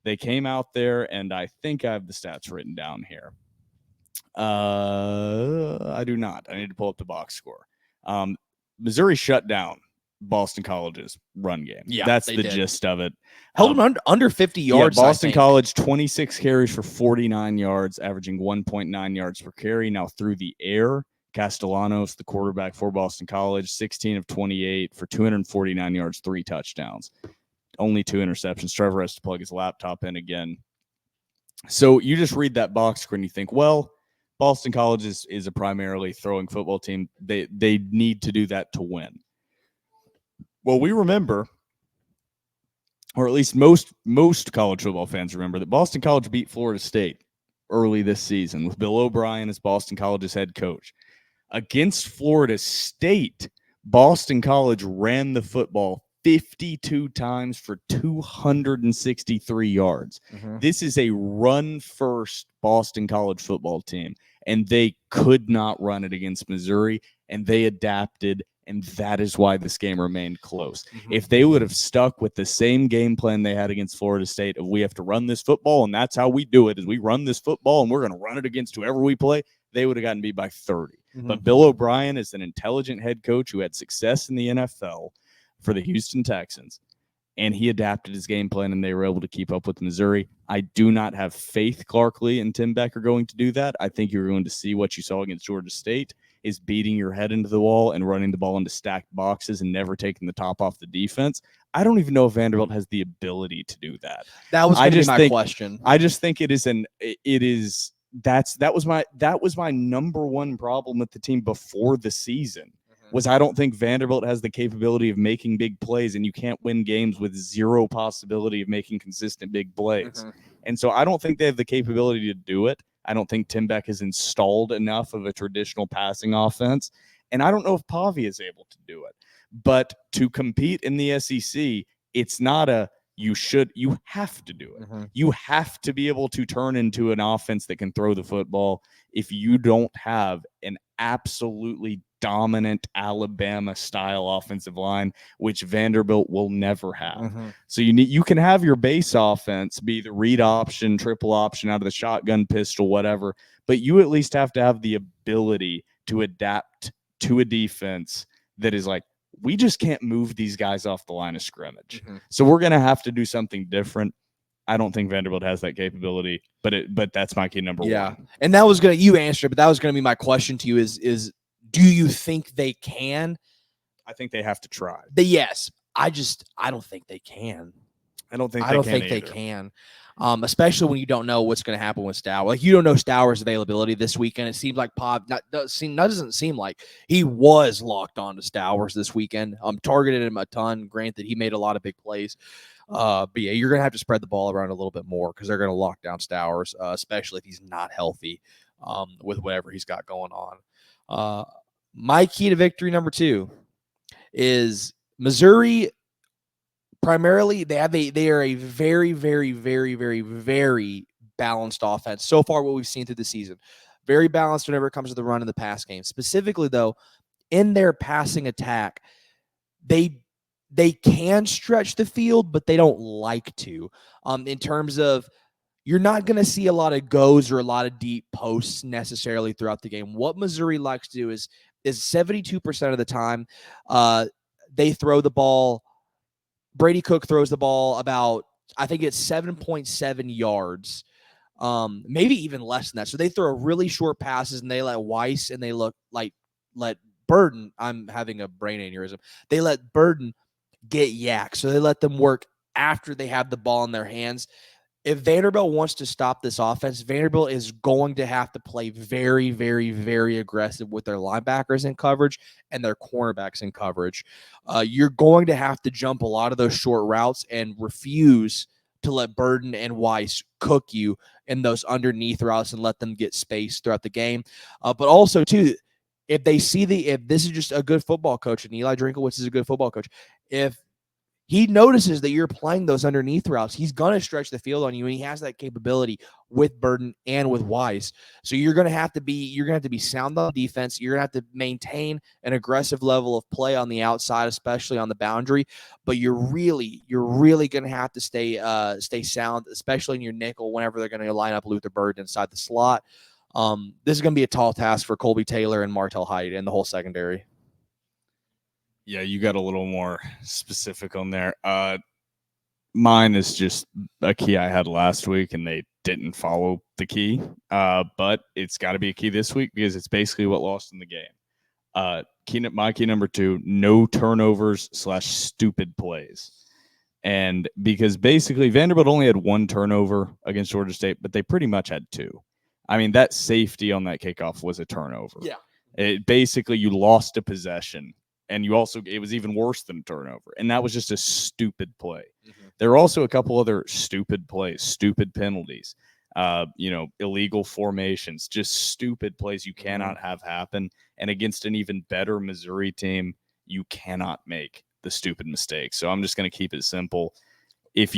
They came out there, and I think I have the stats written down here. I do not. I need to pull up the box score. Missouri shut down Boston College's run game.
Yeah,
that's the gist of it.
Held them under 50 yards.
Boston College, 26 carries for 49 yards, averaging 1.9 yards per carry. Now through the air, Castellanos, the quarterback for Boston College, 16 of 28 for 249 yards, 3 touchdowns. Only 2 interceptions. Trevor has to plug his laptop in again. So you just read that box score and you think, well, Boston College is a primarily throwing football team. They need to do that to win. Well, we remember, or at least most college football fans remember, that Boston College beat Florida State early this season with Bill O'Brien as Boston College's head coach. Against Florida State, Boston College ran the football 52 times for 263 yards. This is a run-first Boston College football team, and they could not run it against Missouri, and they adapted, and that is why this game remained close. If they would have stuck with the same game plan they had against Florida State of we have to run this football, and that's how we do it, is we run this football, and we're going to run it against whoever we play, they would have gotten beat by 30. But Bill O'Brien is an intelligent head coach who had success in the NFL for the Houston Texans, and he adapted his game plan, and they were able to keep up with Missouri. I do not have faith Clark Lee and Tim Beck are going to do that. I think you're going to see what you saw against Georgia State, is beating your head into the wall and running the ball into stacked boxes and never taking the top off the defense. I don't even know if Vanderbilt has the ability to do that.
That was going to be my question.
I just think that was my number one problem with the team before the season. Was I don't think Vanderbilt has the capability of making big plays, and you can't win games with zero possibility of making consistent big plays. And so I don't think they have the capability to do it. I don't think Tim Beck has installed enough of a traditional passing offense. And I don't know if Pavi is able to do it. But to compete in the SEC, it's not you have to do it. You have to be able to turn into an offense that can throw the football. If you don't have an absolutely dominant Alabama style offensive line, which Vanderbilt will never have. So you can have your base offense be the read option, triple option out of the shotgun, pistol, whatever, but you at least have to have the ability to adapt to a defense that is like, we just can't move these guys off the line of scrimmage. So we're going to have to do something different. I don't think Vanderbilt has that capability, but that's my key number one.
And that was you answered, but that was going to be my question to you is do you think they can?
I think they have to try.
Yes. I don't think they can.
I don't think
they can. Especially when you don't know what's going to happen with Stowers. Like, you don't know Stowers' availability this weekend. It seems like doesn't seem like he was locked on to Stowers this weekend. Targeted him a ton. Granted, he made a lot of big plays. But yeah, you're going to have to spread the ball around a little bit more because they're going to lock down Stowers, especially if he's not healthy with whatever he's got going on. My key to victory number 2 is Missouri. Primarily, they are a very, very, very, very, very balanced offense. So far, what we've seen through the season, very balanced whenever it comes to the run and the pass game. Specifically, though, in their passing attack, they can stretch the field, but they don't like to. In terms of, you're not going to see a lot of goes or a lot of deep posts necessarily throughout the game. What Missouri likes to do is 72% of the time, they throw the ball. Brady Cook throws the ball about, I think it's 7.7 yards, maybe even less than that. So they throw really short passes, and they let Weiss and they let Burden. I'm having a brain aneurysm. They let Burden get yak. So they let them work after they have the ball in their hands. If Vanderbilt wants to stop this offense, Vanderbilt is going to have to play very, very, very aggressive with their linebackers in coverage and their cornerbacks in coverage. You're going to have to jump a lot of those short routes and refuse to let Burden and Weiss cook you in those underneath routes and let them get space throughout the game. But also, too, if they see if this is just a good football coach, and Eli Drinkowitz is a good football coach, if he notices that you're playing those underneath routes, he's going to stretch the field on you, and he has that capability with Burden and with Weiss. So you're going to have to be sound on defense. You're going to have to maintain an aggressive level of play on the outside, especially on the boundary. But you're really going to have to stay sound, especially in your nickel whenever they're going to line up Luther Burden inside the slot. This is going to be a tall task for Colby Taylor and Martell Hyde and the whole secondary.
Yeah, you got a little more specific on there. Mine is just a key I had last week, and they didn't follow the key. But it's got to be a key this week because it's basically what lost in the game. My key number 2, no turnovers / stupid plays. And because basically Vanderbilt only had 1 turnover against Georgia State, but they pretty much had 2. I mean, that safety on that kickoff was a turnover.
Yeah.
Basically, you lost a possession. And it was even worse than a turnover. And that was just a stupid play. There are also a couple other stupid plays, stupid penalties, illegal formations, just stupid plays you cannot have happen. And against an even better Missouri team, you cannot make the stupid mistakes. So I'm just going to keep it simple. This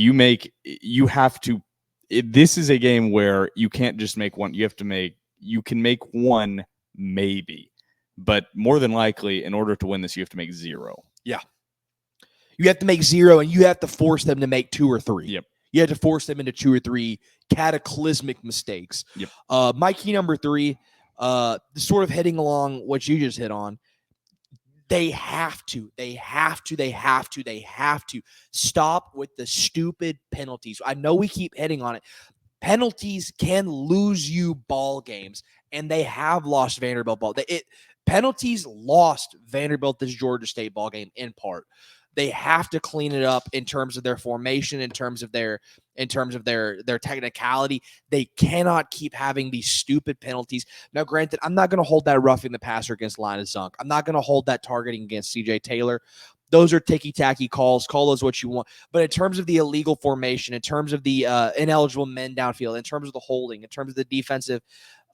is a game where you can't just make one. You can make one maybe. But more than likely, in order to win this, you have to make 0.
Yeah. You have to make 0, and you have to force them to make 2 or 3.
Yep.
You have to force them into 2 or 3 cataclysmic mistakes.
Yep.
My key number 3, sort of heading along what you just hit on, they have to stop with the stupid penalties. I know we keep hitting on it. Penalties can lose you ball games, and they have lost Vanderbilt ball. Penalties lost Vanderbilt this Georgia State ball game in part. They have to clean it up in terms of their formation, in terms of their technicality. They cannot keep having these stupid penalties. Now, granted, I'm not going to hold that roughing the passer against Linus Zunk. I'm not going to hold that targeting against CJ Taylor. those are ticky-tacky calls. Call those what you want. But in terms of the illegal formation, in terms of the ineligible men downfield, in terms of the holding, in terms of the defensive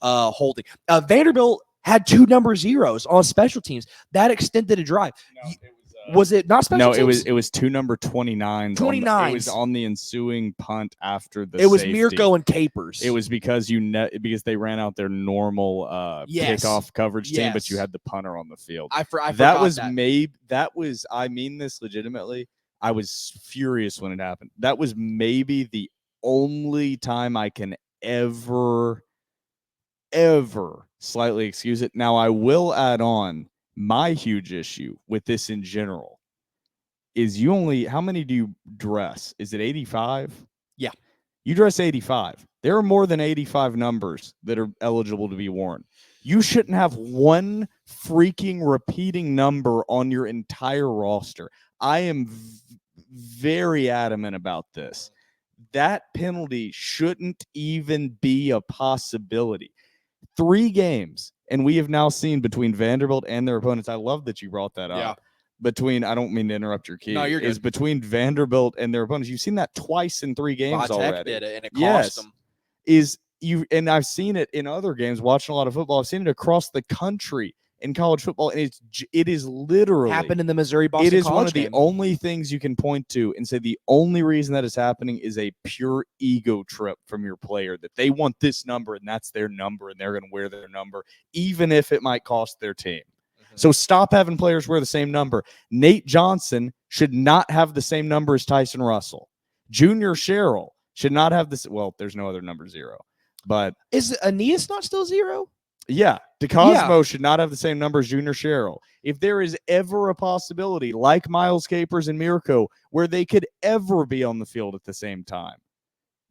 holding, Vanderbilt had 2 number zeros on special teams. That extended a drive.
No,
Was it not special teams?
No, it was 2 number 29s.
29s.
It was on the ensuing punt after the
It was
safety.
Mirko and Capers.
It was because because they ran out their normal kickoff coverage team, but you had the punter on the field.
I forgot
that was
that.
I mean this legitimately. I was furious when it happened. That was maybe the only time I can ever slightly excuse it. Now I will add on my huge issue with this in general is how many do you dress? Is it 85?
Yeah.
You dress 85. There are more than 85 numbers that are eligible to be worn. You shouldn't have one freaking repeating number on your entire roster. I am very adamant about this. That penalty shouldn't even be a possibility. 3 games, and we have now seen between Vanderbilt and their opponents. I love that you brought that up. I don't mean to interrupt your key.
No, you're good.
Is between Vanderbilt and their opponents. You've seen that twice in 3 games already.
Did it, and it cost them.
And I've seen it in other games, watching a lot of football. I've seen it across the country in college football, and it is literally
happened in the Missouri-Boston
It is
college
one of
game.
the only things you can point to and say the only reason that is happening is a pure ego trip from your player, that they want this number and that's their number and they're going to wear their number, even if it might cost their team. So stop having players wear the same number. Nate Johnson should not have the same number as Tyson Russell. Junior Sherrill should not have this. Well, there's no other number 0. But
is Aeneas not still 0?
Yeah, DeCosmo should not have the same number as Junior Sherrill. If there is ever a possibility, like Miles Capers and Mirko, where they could ever be on the field at the same time,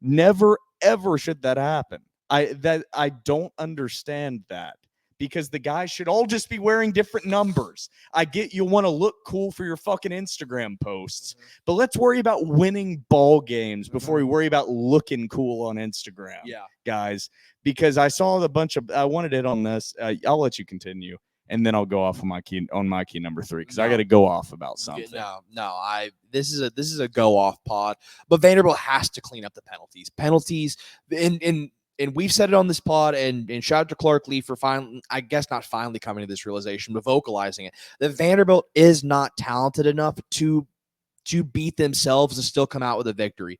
never, ever should that happen. I don't understand that, because the guys should all just be wearing different numbers. I get you want to look cool for your fucking Instagram posts, but let's worry about winning ball games before we worry about looking cool on Instagram.
Yeah,
guys, because I saw I wanted to hit on this. I'll let you continue, and then I'll go off on my key number 3, because I got to go off about something.
This is a go off pod, but Vanderbilt has to clean up the penalties. And we've said it on this pod, and shout out to Clark Lee for I guess not finally coming to this realization, but vocalizing it, that Vanderbilt is not talented enough to beat themselves and still come out with a victory.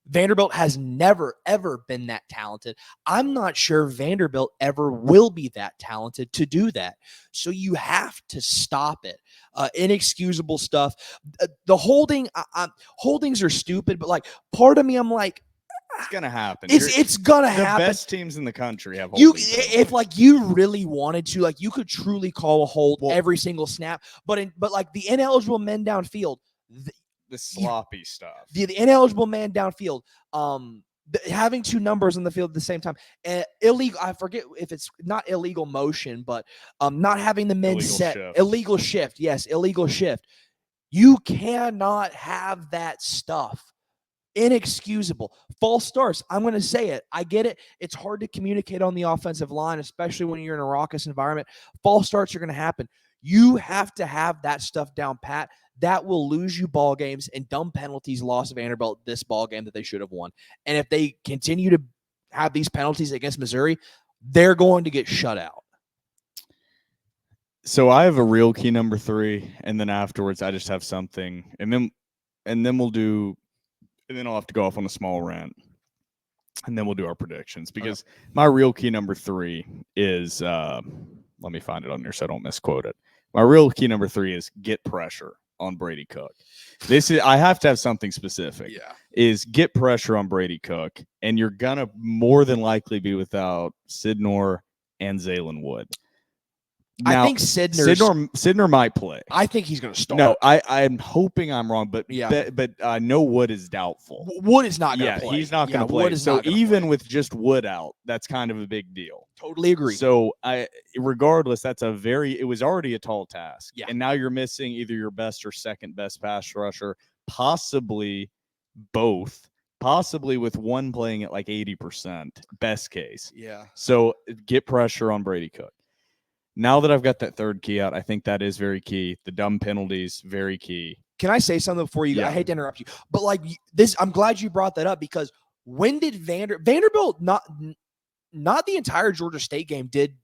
Vanderbilt has never, ever been that talented. I'm not sure Vanderbilt ever will be that talented to do that. So you have to stop it. Inexcusable stuff. The holdings are stupid, but like part of me, I'm like,
it's gonna happen.
It's gonna happen.
The best teams in the country have
if like you really wanted to, like you could truly call a hold every single snap. But like the ineligible men downfield,
the sloppy stuff,
the ineligible man downfield, having 2 numbers on the field at the same time, illegal. I forget if it's not illegal motion, but not having the men illegal shift. Yes, illegal shift. You cannot have that stuff. Inexcusable. False starts. I'm going to say it. I get it. It's hard to communicate on the offensive line, especially when you're in a raucous environment. False starts are going to happen. You have to have that stuff down pat. That will lose you ball games, and dumb penalties lost Vanderbilt this ball game that they should have won. And if they continue to have these penalties against Missouri, they're going to get shut out.
So I have a real key number 3, and then afterwards I just have something, and then we'll do. And then I'll have to go off on a small rant, and then we'll do our predictions, because my real key number 3 is let me find it on there so I don't misquote it. My real key number 3 is get pressure on Brady Cook. I have to have something specific. Is get pressure on Brady Cook, and you're gonna more than likely be without Sidnor and Zaylen Wood. Now,
I think
Sidnor might play.
I think he's going to start.
No, I'm hoping I'm wrong, but I know Wood is doubtful.
Wood is not going to play.
He's not going to play. So even with just Wood out, that's kind of a big deal.
Totally agree.
So regardless, it was already a tall task. And now you're missing either your best or second best pass rusher, possibly both. Possibly with one playing at like 80%, best case.
Yeah.
So get pressure on Brady Cook. Now that I've got that third key out, I think that is very key. The dumb penalties, very key.
Can I say something before you?
Yeah.
I hate to interrupt you, but like this, I'm glad you brought that up because when did Vanderbilt not the entire Georgia State game did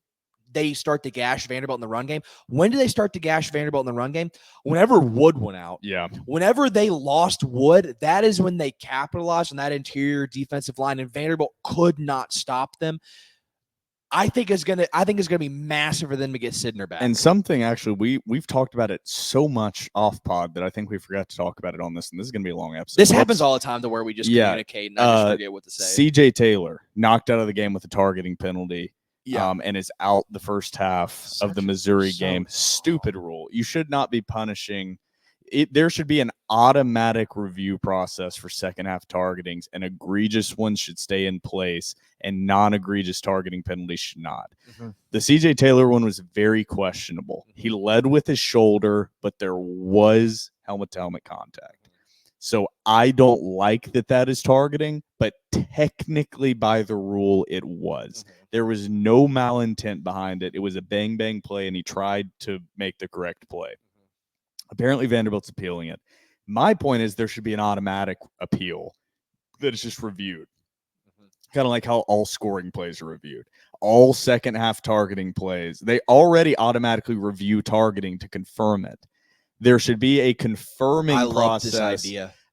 they start to gash Vanderbilt in the run game? When did they start to gash Vanderbilt in the run game? Whenever Wood went out.
Yeah.
Whenever they lost Wood, that is when they capitalized on that interior defensive line, and Vanderbilt could not stop them. I think it's gonna be massive for them to get Sidner back.
And something actually we've talked about it so much off pod that I think we forgot to talk about it on this, and this is gonna be a long episode.
This happens all the time to where we just communicate and I just forget what to say.
CJ Taylor knocked out of the game with a targeting penalty.
Yeah.
And is out the first half of the Missouri game. Stupid rule. You should not be punishing it. There should be an automatic review process for second half targetings, and egregious ones should stay in place, and non-egregious targeting penalties should not.
Mm-hmm.
The CJ Taylor one was very questionable. He led with his shoulder, but there was helmet-to-helmet contact. So I don't like that is targeting, but technically by the rule, it was.
Mm-hmm.
There was no malintent behind it. It was a bang-bang play, and he tried to make the correct play. Apparently, Vanderbilt's appealing it. My point is there should be an automatic appeal that is just reviewed. Kind of like how all scoring plays are reviewed. All second half targeting plays, they already automatically review targeting to confirm it. There should be a confirming process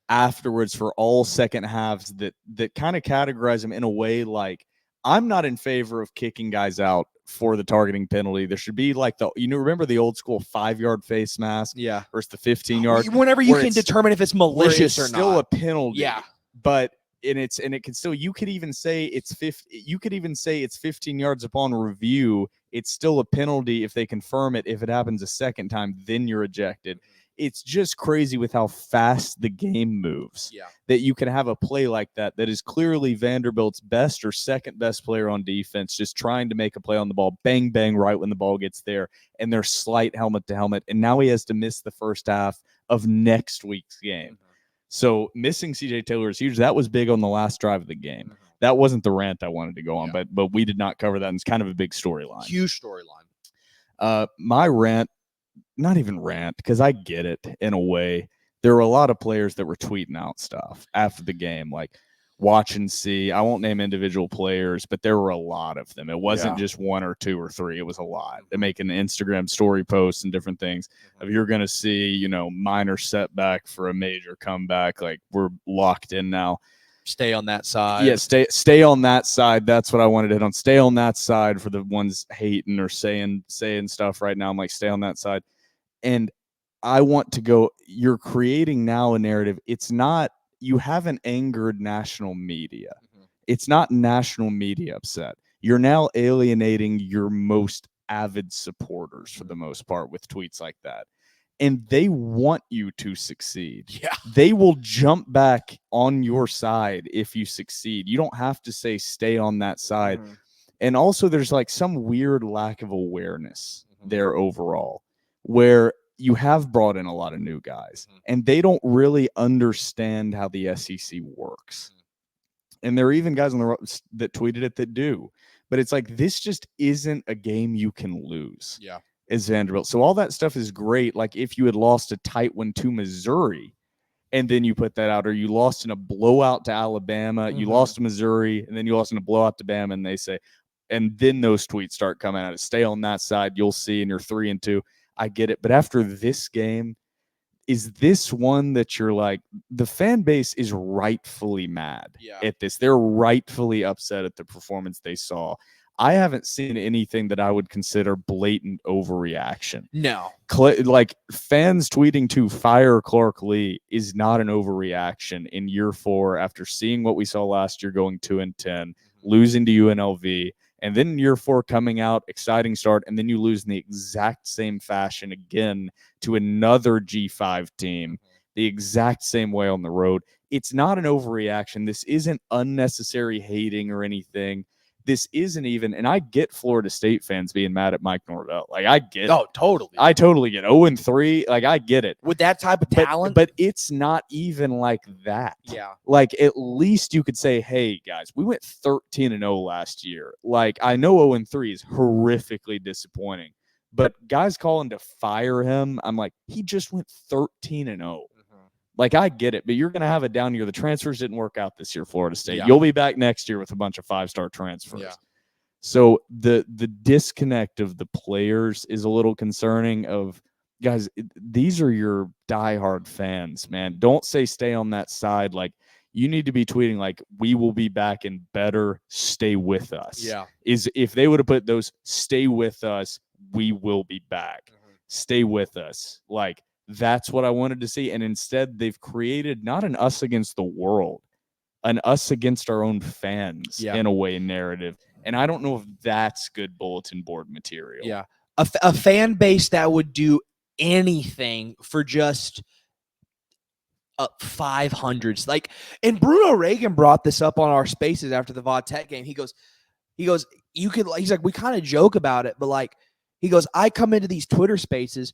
afterwards for all second halves that kind of categorize them in a way like, I'm not in favor of kicking guys out for the targeting penalty. There should be like remember the old school 5-yard face mask versus the 15-yard.
Whenever you can determine if it's malicious or not.
Still a penalty.
Yeah.
But it can still, you could even say it's 15 yards upon review. It's still a penalty if they confirm it. If it happens a second time, then you're ejected. It's just crazy with how fast the game moves.
Yeah.
That you can have a play like that is clearly Vanderbilt's best or second best player on defense, just trying to make a play on the ball, bang, bang, right when the ball gets there, and they're slight helmet to helmet. And now he has to miss the first half of next week's game. So missing CJ Taylor is huge. That was big on the last drive of the game. That wasn't the rant I wanted to go on, but we did not cover that. And it's kind of a big storyline.
Huge storyline.
My rant, not even rant, because I get it in a way. There were a lot of players that were tweeting out stuff after the game, like watch and see. I won't name individual players, but there were a lot of them. It wasn't just one or two or three. It was a lot. They're making Instagram story posts and different things. If you're going to see, minor setback for a major comeback, like we're locked in now.
Stay on that side.
Yeah, stay on that side. That's what I wanted to hit on. Stay on that side for the ones hating or saying stuff right now. I'm like, stay on that side. And I want to go, you're creating now a narrative. It's not, you haven't angered national media. It's not national media upset. You're now alienating your most avid supporters for the most part with tweets like that. And they want you to succeed.
Yeah.
They will jump back on your side if you succeed. You don't have to say stay on that side. And also there's like some weird lack of awareness there overall, where you have brought in a lot of new guys and they don't really understand how the SEC works. And there are even guys on the road that tweeted it that do. But it's like, this just isn't a game you can lose.
Yeah.
As Vanderbilt. So all that stuff is great. Like if you had lost a tight one to Missouri and then you put that out, or you lost in a blowout to Alabama, you lost to Missouri, and then you lost in a blowout to Bama, and they say, and then those tweets start coming out. Stay on that side. You'll see, and you're 3-2. I get it. But after this game, is this one that you're like, the fan base is rightfully mad at this. They're rightfully upset at the performance they saw. I haven't seen anything that I would consider blatant overreaction.
No.
Like fans tweeting to fire Clark Lee is not an overreaction in year 4 after seeing what we saw last year going 2-10, losing to UNLV, and then in year 4 coming out, exciting start, and then you lose in the exact same fashion again to another G5 team, the exact same way on the road. It's not an overreaction. This isn't unnecessary hating or anything. This isn't even, and I get Florida State fans being mad at Mike Norvell. Like, I get it.
Oh, totally.
I totally get it. 0-3. Like, I get it.
With that type of talent.
But it's not even like that.
Yeah.
Like, at least you could say, hey, guys, we went 13-0 last year. Like, I know 0-3 is horrifically disappointing. But guys calling to fire him, I'm like, he just went 13-0. Like, I get it, but you're going to have a down year. The transfers didn't work out this year, Florida State.
Yeah.
You'll be back next year with a bunch of 5-star transfers.
Yeah.
So the disconnect of the players is a little concerning. Of guys, these are your diehard fans, man. Don't say stay on that side. Like, you need to be tweeting like, we will be back and better, stay with us.
Yeah.
Is if they would have put those, stay with us, we will be back. Stay with us. Like, that's what I wanted to see. And instead, they've created not an us against the world, an us against our own fans in a way narrative. And I don't know if that's good bulletin board material.
Yeah. A fan base that would do anything for just 500s. Like, and Bruno Reagan brought this up on our spaces after the Va Tech game. He goes, you could, he's like, we kind of joke about it, but like, he goes, I come into these Twitter spaces.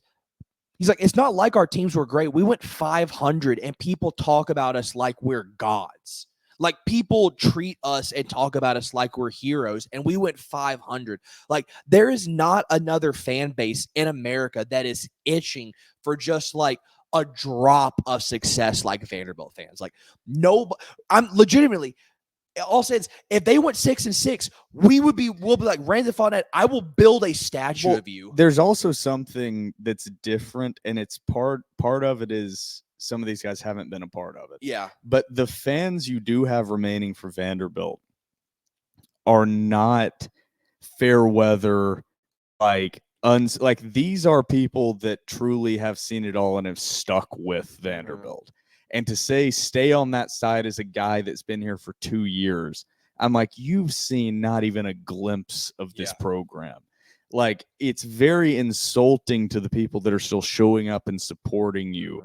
He's like, it's not like our teams were great. We went 500 and people talk about us like we're gods. Like, people treat us and talk about us like we're heroes, and we went 500. Like, there is not another fan base in America that is itching for just like a drop of success like Vanderbilt fans. Like, no, I'm legitimately, all says, if they went 6-6, we'll be like Randy Fournette. I will build a statue of you.
There's also something that's different, and it's part of it is some of these guys haven't been a part of it.
Yeah.
But the fans you do have remaining for Vanderbilt are not fair weather, like these are people that truly have seen it all and have stuck with Vanderbilt. And to say stay on that side as a guy that's been here for 2 years, I'm like, you've seen not even a glimpse of this program. Like, it's very insulting to the people that are still showing up and supporting you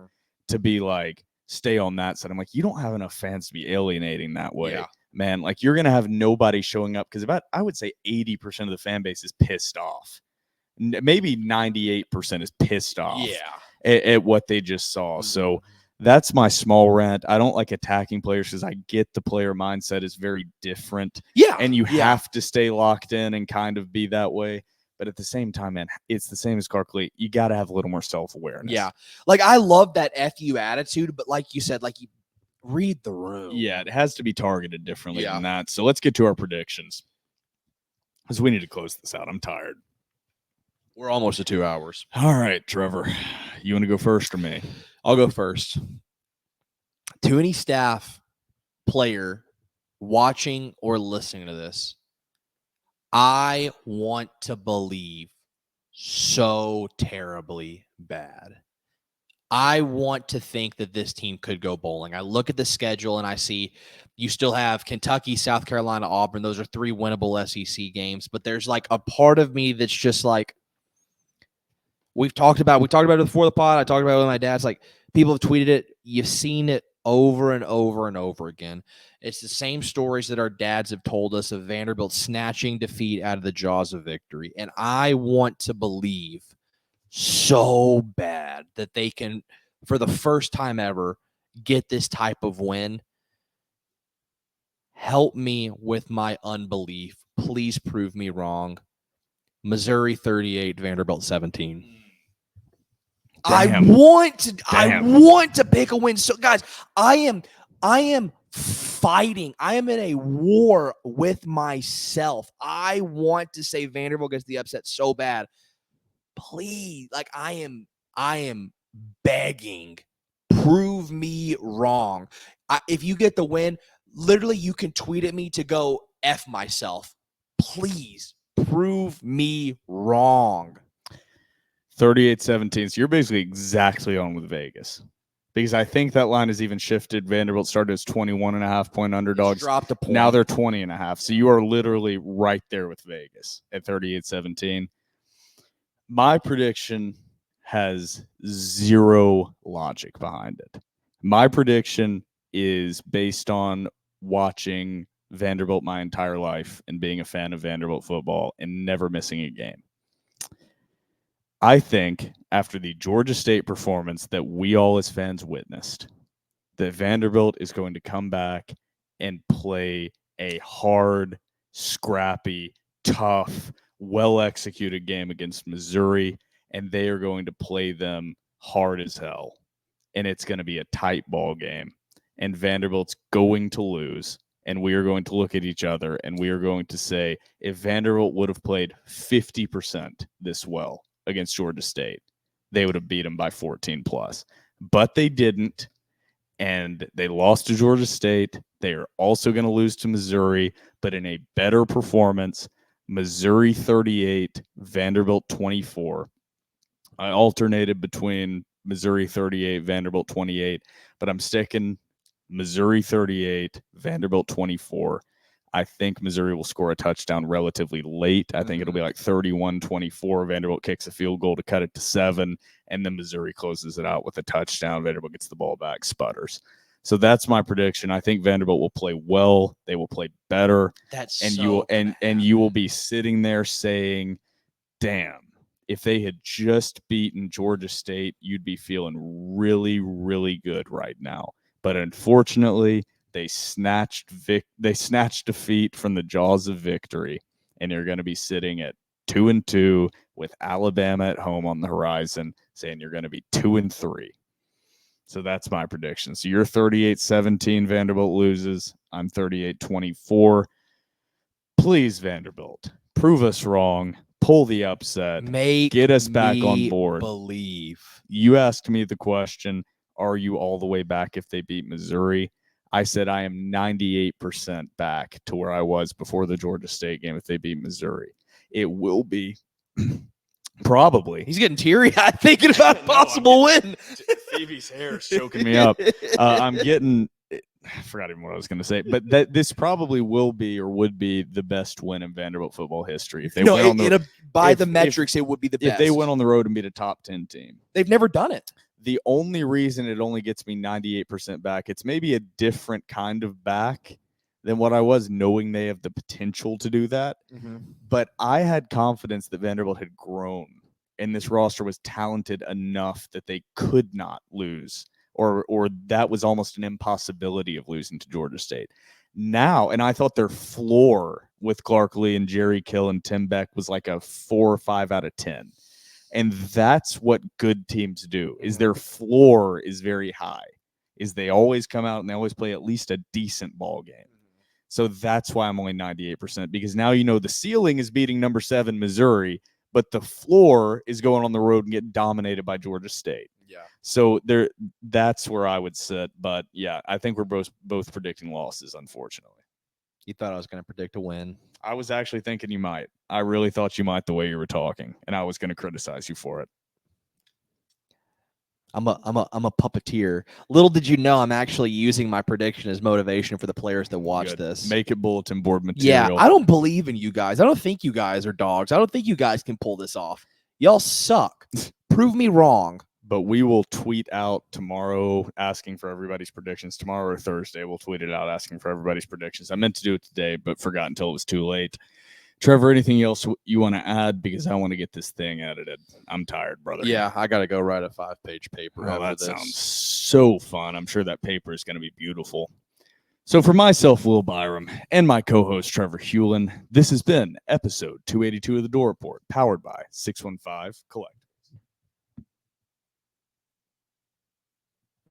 to be like, stay on that side. I'm like, you don't have enough fans to be alienating that way, man. Like, you're going to have nobody showing up because I would say 80% of the fan base is pissed off. Maybe 98% is pissed off at what they just saw. So that's my small rant. I don't like attacking players because I get the player mindset is very different.
Yeah.
And you have to stay locked in and kind of be that way. But at the same time, man, it's the same as Carkley. You got to have a little more self-awareness.
Yeah. Like, I love that FU attitude, but like you said, like, you read the room.
Yeah, it has to be targeted differently than that. So let's get to our predictions because we need to close this out. I'm tired.
We're almost at 2 hours.
All right, Trevor. You want to go first or me?
I'll go first.
To any staff, player watching or listening to this, I want to believe so terribly bad. I want to think that this team could go bowling. I look at the schedule and I see you still have Kentucky, South Carolina, Auburn. Those are 3 winnable SEC games. But there's like a part of me that's just like, we talked about it before the pod. I talked about it with my dad's, like, people have tweeted it. You've seen it over and over and over again. It's the same stories that our dads have told us of Vanderbilt snatching defeat out of the jaws of victory. And I want to believe so bad that they can, for the first time ever, get this type of win. Help me with my unbelief. Please prove me wrong. Missouri 38, Vanderbilt 17. I want to pick a win. So, guys, I am fighting. I am in a war with myself. I want to say Vanderbilt gets the upset so bad. Please, like, I am begging. Prove me wrong. If you get the win, literally, you can tweet at me to go F myself. Please prove me wrong.
38-17. So you're basically exactly on with Vegas. Because I think that line has even shifted. Vanderbilt started as 21.5-point underdogs.
Dropped a point.
Now they're 20.5. So you are literally right there with Vegas at 38-17. My prediction has zero logic behind it. My prediction is based on watching Vanderbilt my entire life and being a fan of Vanderbilt football and never missing a game. I think after the Georgia State performance that we all as fans witnessed, that Vanderbilt is going to come back and play a hard, scrappy, tough, well-executed game against Missouri, and they are going to play them hard as hell. And it's going to be a tight ball game. And Vanderbilt's going to lose. And we are going to look at each other and we are going to say, if Vanderbilt would have played 50% this well against Georgia State, they would have beat them by 14 plus. But they didn't. And they lost to Georgia State. They are also going to lose to Missouri, but in a better performance. Missouri 38, Vanderbilt 24. I alternated between Missouri 38, Vanderbilt 28, but I'm sticking Missouri 38, Vanderbilt 24. I think Missouri will score a touchdown relatively late. I think it'll be like 31-24. Vanderbilt kicks a field goal to cut it to 7, and then Missouri closes it out with a touchdown. Vanderbilt gets the ball back, sputters. So that's my prediction. I think Vanderbilt will play well. They will play better. You will be sitting there saying, "Damn, if they had just beaten Georgia State, you'd be feeling really, really good right now." But unfortunately, they snatched defeat from the jaws of victory, and you're going to be sitting at 2-2 with Alabama at home on the horizon, saying you're going to be 2-3. So that's my prediction. So you're 38-17, Vanderbilt loses. I'm 38-24. Please, Vanderbilt, prove us wrong. Pull the upset. Get us back on board.
Believe.
You asked me the question, are you all the way back if they beat Missouri? I said I am 98% back to where I was before the Georgia State game if they beat Missouri. It will be probably.
He's getting teary-eyed thinking about a possible win.
Phoebe's hair is choking me up. I'm getting – I forgot even what I was going to say. But this probably will be or would be the best win in Vanderbilt football history. If they went on the
metrics, it would be the best.
If they went on the road and beat a top 10 team.
They've never done it.
The only reason it only gets me 98% back, it's maybe a different kind of back than what I was, knowing they have the potential to do that. But I had confidence that Vanderbilt had grown and this roster was talented enough that they could not lose, or that was almost an impossibility of losing to Georgia State. Now, and I thought their floor with Clark Lee and Jerry Kill and Tim Beck was like a 4 or 5 out of 10. And that's what good teams do, is their floor is very high, is they always come out and they always play at least a decent ball game. So that's why I'm only 98%, because now you know the ceiling is beating number 7 Missouri, but the floor is going on the road and getting dominated by Georgia State.
Yeah.
So that's where I would sit. But yeah, I think we're both predicting losses, unfortunately.
You thought I was going to predict a win.
I was actually thinking you might. I really thought you might the way you were talking, and I was going to criticize you for it.
I'm a puppeteer. Little did you know, I'm actually using my prediction as motivation for the players that watch
Good.
this.
Make it bulletin board material.
Yeah, I don't believe in you guys. I don't think you guys are dogs. I don't think you guys can pull this off. Y'all suck. Prove me wrong.
But we will tweet out tomorrow asking for everybody's predictions. Tomorrow or Thursday, we'll tweet it out asking for everybody's predictions. I meant to do it today, but forgot until it was too late. Trevor, anything else you want to add? Because I want to get this thing edited. I'm tired, brother.
Yeah, I got to go write a 5-page paper.
Oh, that sounds so fun. I'm sure that paper is going to be beautiful. So for myself, Will Byrum, and my co-host, Trevor Hulan, this has been episode 282 of The Door Report, powered by 615 Collect.